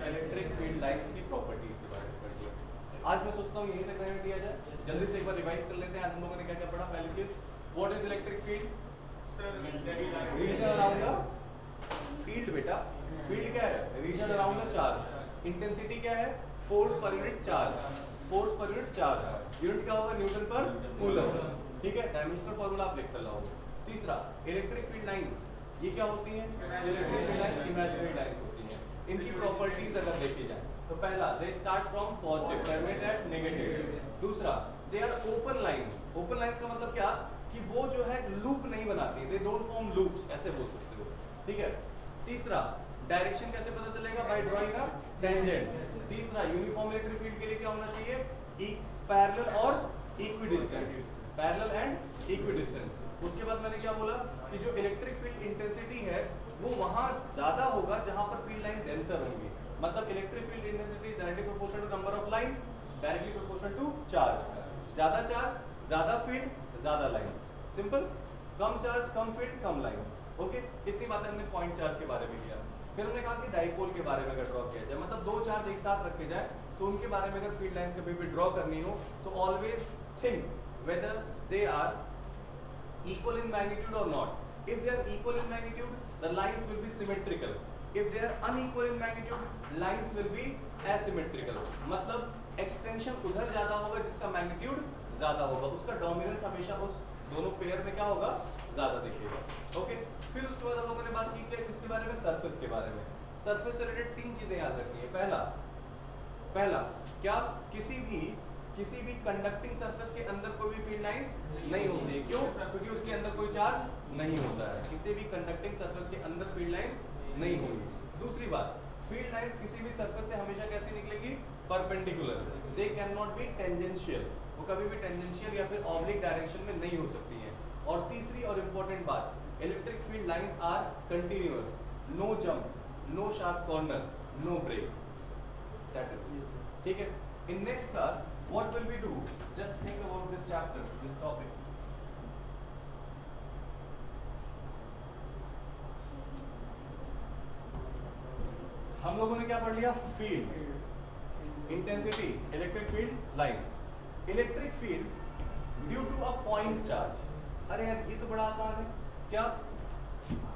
इलेक्ट्रिक फील्ड लाइंस की प्रॉपर्टीज के बारे में कर लिया। आज मैं सोचता हूँ यहीं तक रहने दिया जाए, जल्दी से एक बार रिवाइज कर लेते हैं। आज हम लोगों ने क्या क्या पढ़ा? पहली चीज, what is electric field? Region around the field बेटा। फील्ड क्या है? Region around the charge. Intensity क्या है? Force per unit charge, force per unit charge. Unit क्या होगा? न्यूटन पर कूलम, ठीक है। डायमेंशनल फॉर्मूला आप लिख कर लाओ। तीसरा, इलेक्ट्रिक फील्ड लाइंस, ये क्या होती हैं? Electric field lines imaginary lines होती हैं। इनकी प्रॉपर्टीज अगर देखी जाए तो पहला, they start from positive, terminate at negative. दूसरा, they are open lines. Open lines का मतलब क्या? कि वो जो है लूप नहीं बनाती, दे डोंट फॉर्म लूप्स, ऐसे बोल सकते हो, ठीक है। तीसरा, डायरेक्शन कैसे पता चलेगा? By drawing a tangent. तीसरा, यूनिफॉर्म इलेक्ट्रिक फील्ड के लिए क्या होना चाहिए? पैरेलल और इक्विडिस्टेंट, पैरेलल एंड इक्विडिस्टेंट। उसके बाद मैंने क्या बोला कि जो इलेक्ट्रिक फील्ड इंटेंसिटी है वो वहां ज्यादा होगा जहां पर फील्ड लाइन डेंसर होंगी। मतलब electric field intensity is directly proportional to number of line, directly proportional to charge. ज्यादा चार्ज ज्यादा फील्ड ज्यादा लाइंस, सिंपल। कम चार्ज कम फील्ड कम लाइंस, ओके। इतनी बातें हमने पॉइंट चार्ज के बारे में किया। फिर हमने कहा कि डाइपोल के बारे में अगर ड्रॉ किया जाए, मतलब दो चार्ज एक साथ रखे जाए तो उनके बारे में अगर फील्ड लाइंस कभी भी ड्रॉ करनी हो तो always think whether they are equal in magnitude or not. If they are equal in magnitude, the lines will be symmetrical. If they are unequal in magnitude, lines will be asymmetrical. मतलब extension उधर ज्यादा होगा जिसका magnitude ज्यादा होगा, उसका dominance हमेशा उस दोनों पेयर में क्या होगा? ज्यादा दिखेगा, ओके। फिर उसके बाद हम लोगों ने बात की कि किसके बारे में? सरफेस के बारे में। सरफेस से रिलेटेड तीन चीजें याद रखनी है। पहला क्या? किसी भी कंडक्टिंग सरफेस के अंदर कोई भी फील्ड लाइंस नहीं होती है। क्यों? क्योंकि उसके अंदर कोई चार्ज नहीं होता है। किसी भी कंडक्टिंग सरफेस के अंदर फील्ड लाइंस नहीं होंगी। दूसरी बात, फील्ड लाइंस किसी भी सरफेस से हमेशा कैसी निकलेगी? Perpendicular. They can not be tangential, वो कभी भी टेंजेंशियल या फिर ऑब्लिक डायरेक्शन में नहीं हो सकती हैं। और तीसरी और इम्पोर्टेंट बात, electric field lines are continuous, no jump, no sharp corner, no break, that is Yes, sir. ठीक है. In next class what will we do, just think about this chapter, this topic. हम लोगों ने क्या पढ़ लिया? Field, intensity, electric field, lines. Electric field due to a point charge. अरे यार ये तो बड़ा आसान है. क्या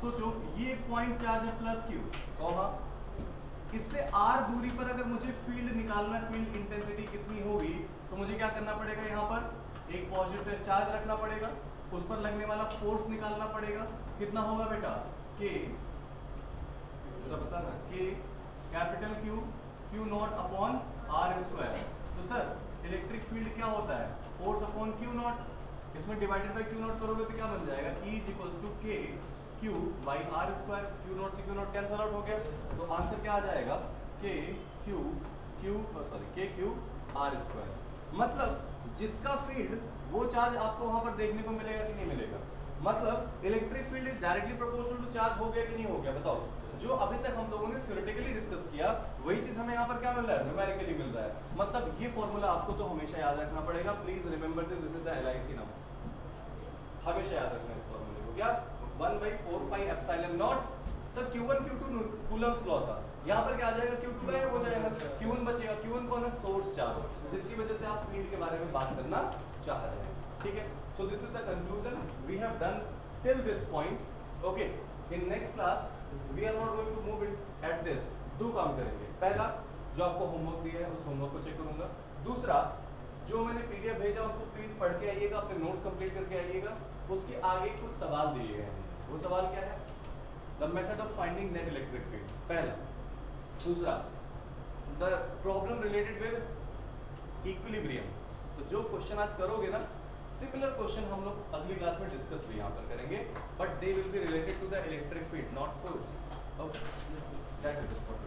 सोचो, ये पॉइंट चार्ज है प्लस क्यू, कॉमा इससे r दूरी पर अगर मुझे फील्ड निकालना है, फील्ड इंटेंसिटी कितनी होगी, तो मुझे क्या करना पड़ेगा? यहाँ पर एक पॉजिटिव चार्ज रखना पड़ेगा, उस पर लगने वाला फोर्स निकालना पड़ेगा. कितना होगा बेटा? k, बता ना, k capital Q, Q not upon r square. तो सर इलेक्ट्रिक फील्ड क्या होता है? Force upon Q not. इसमें डिवाइडेड बाय Q नॉट करोगे तो क्या बन जाएगा? E is equals to k Q by r square. Q not से Q नॉट कैंसल आउट हो गया, तो आंसर क्या आ जाएगा? k Q r square. मतलब जिसका फील्ड, वो चार्ज आपको वहां पर देखने को मिलेगा कि नहीं मिलेगा? मतलब electric field is directly proportional to charge. हो गया कि नहीं हो गया? बताओ. जो अभी तक हम लोगों ने थ्योरेटिकली डिस्कस किया, वही चीज हमें यहाँ पर क्या मिल रहा है? न्यूमेरिकली मिल रहा है. मतलब ये फॉर्मूला आपको तो हमेशा याद रखना पड़ेगा. Please remember this, this is the LIC now. हमेशा याद रखना इस फॉर्मूले को. क्या? 1/4 pi epsilon not. Sir Q1 Q2 Coulomb's law था. यहाँ पर क्या आ जाएगा? Q2 गायब हो जाएगा, Q1 बचेगा. Q1 कौन है? सोर्स चार्ज, जिसकी वजह से आप फील्ड के बारे में बात करना चाह रहे हैं. ठीक है. So this is the conclusion we have done till this point. Okay, in next class we are not going to move it at this. दो काम करेंगे. पहला, जो आपको होमवर्क दिया है उस होमवर्क को चेक करूंगा. दूसरा, जो मैंने PDF भेजा उसको प्लीज पढ़ के आइएगा, अपने नोट्स कंप्लीट करके आइएगा. उसके आगे कुछ सवाल दिए गए हैं. वो सवाल क्या है? The method of finding net electric field, पहला. दूसरा, the problem related with equilibrium. तो जो क्वेश्चन आज करोगे ना, सिमिलर क्वेश्चन हम लोग अगली क्लास में डिस्कस भी यहाँ पर करेंगे, but they will be related to the electric field, not force. Okay, that is it for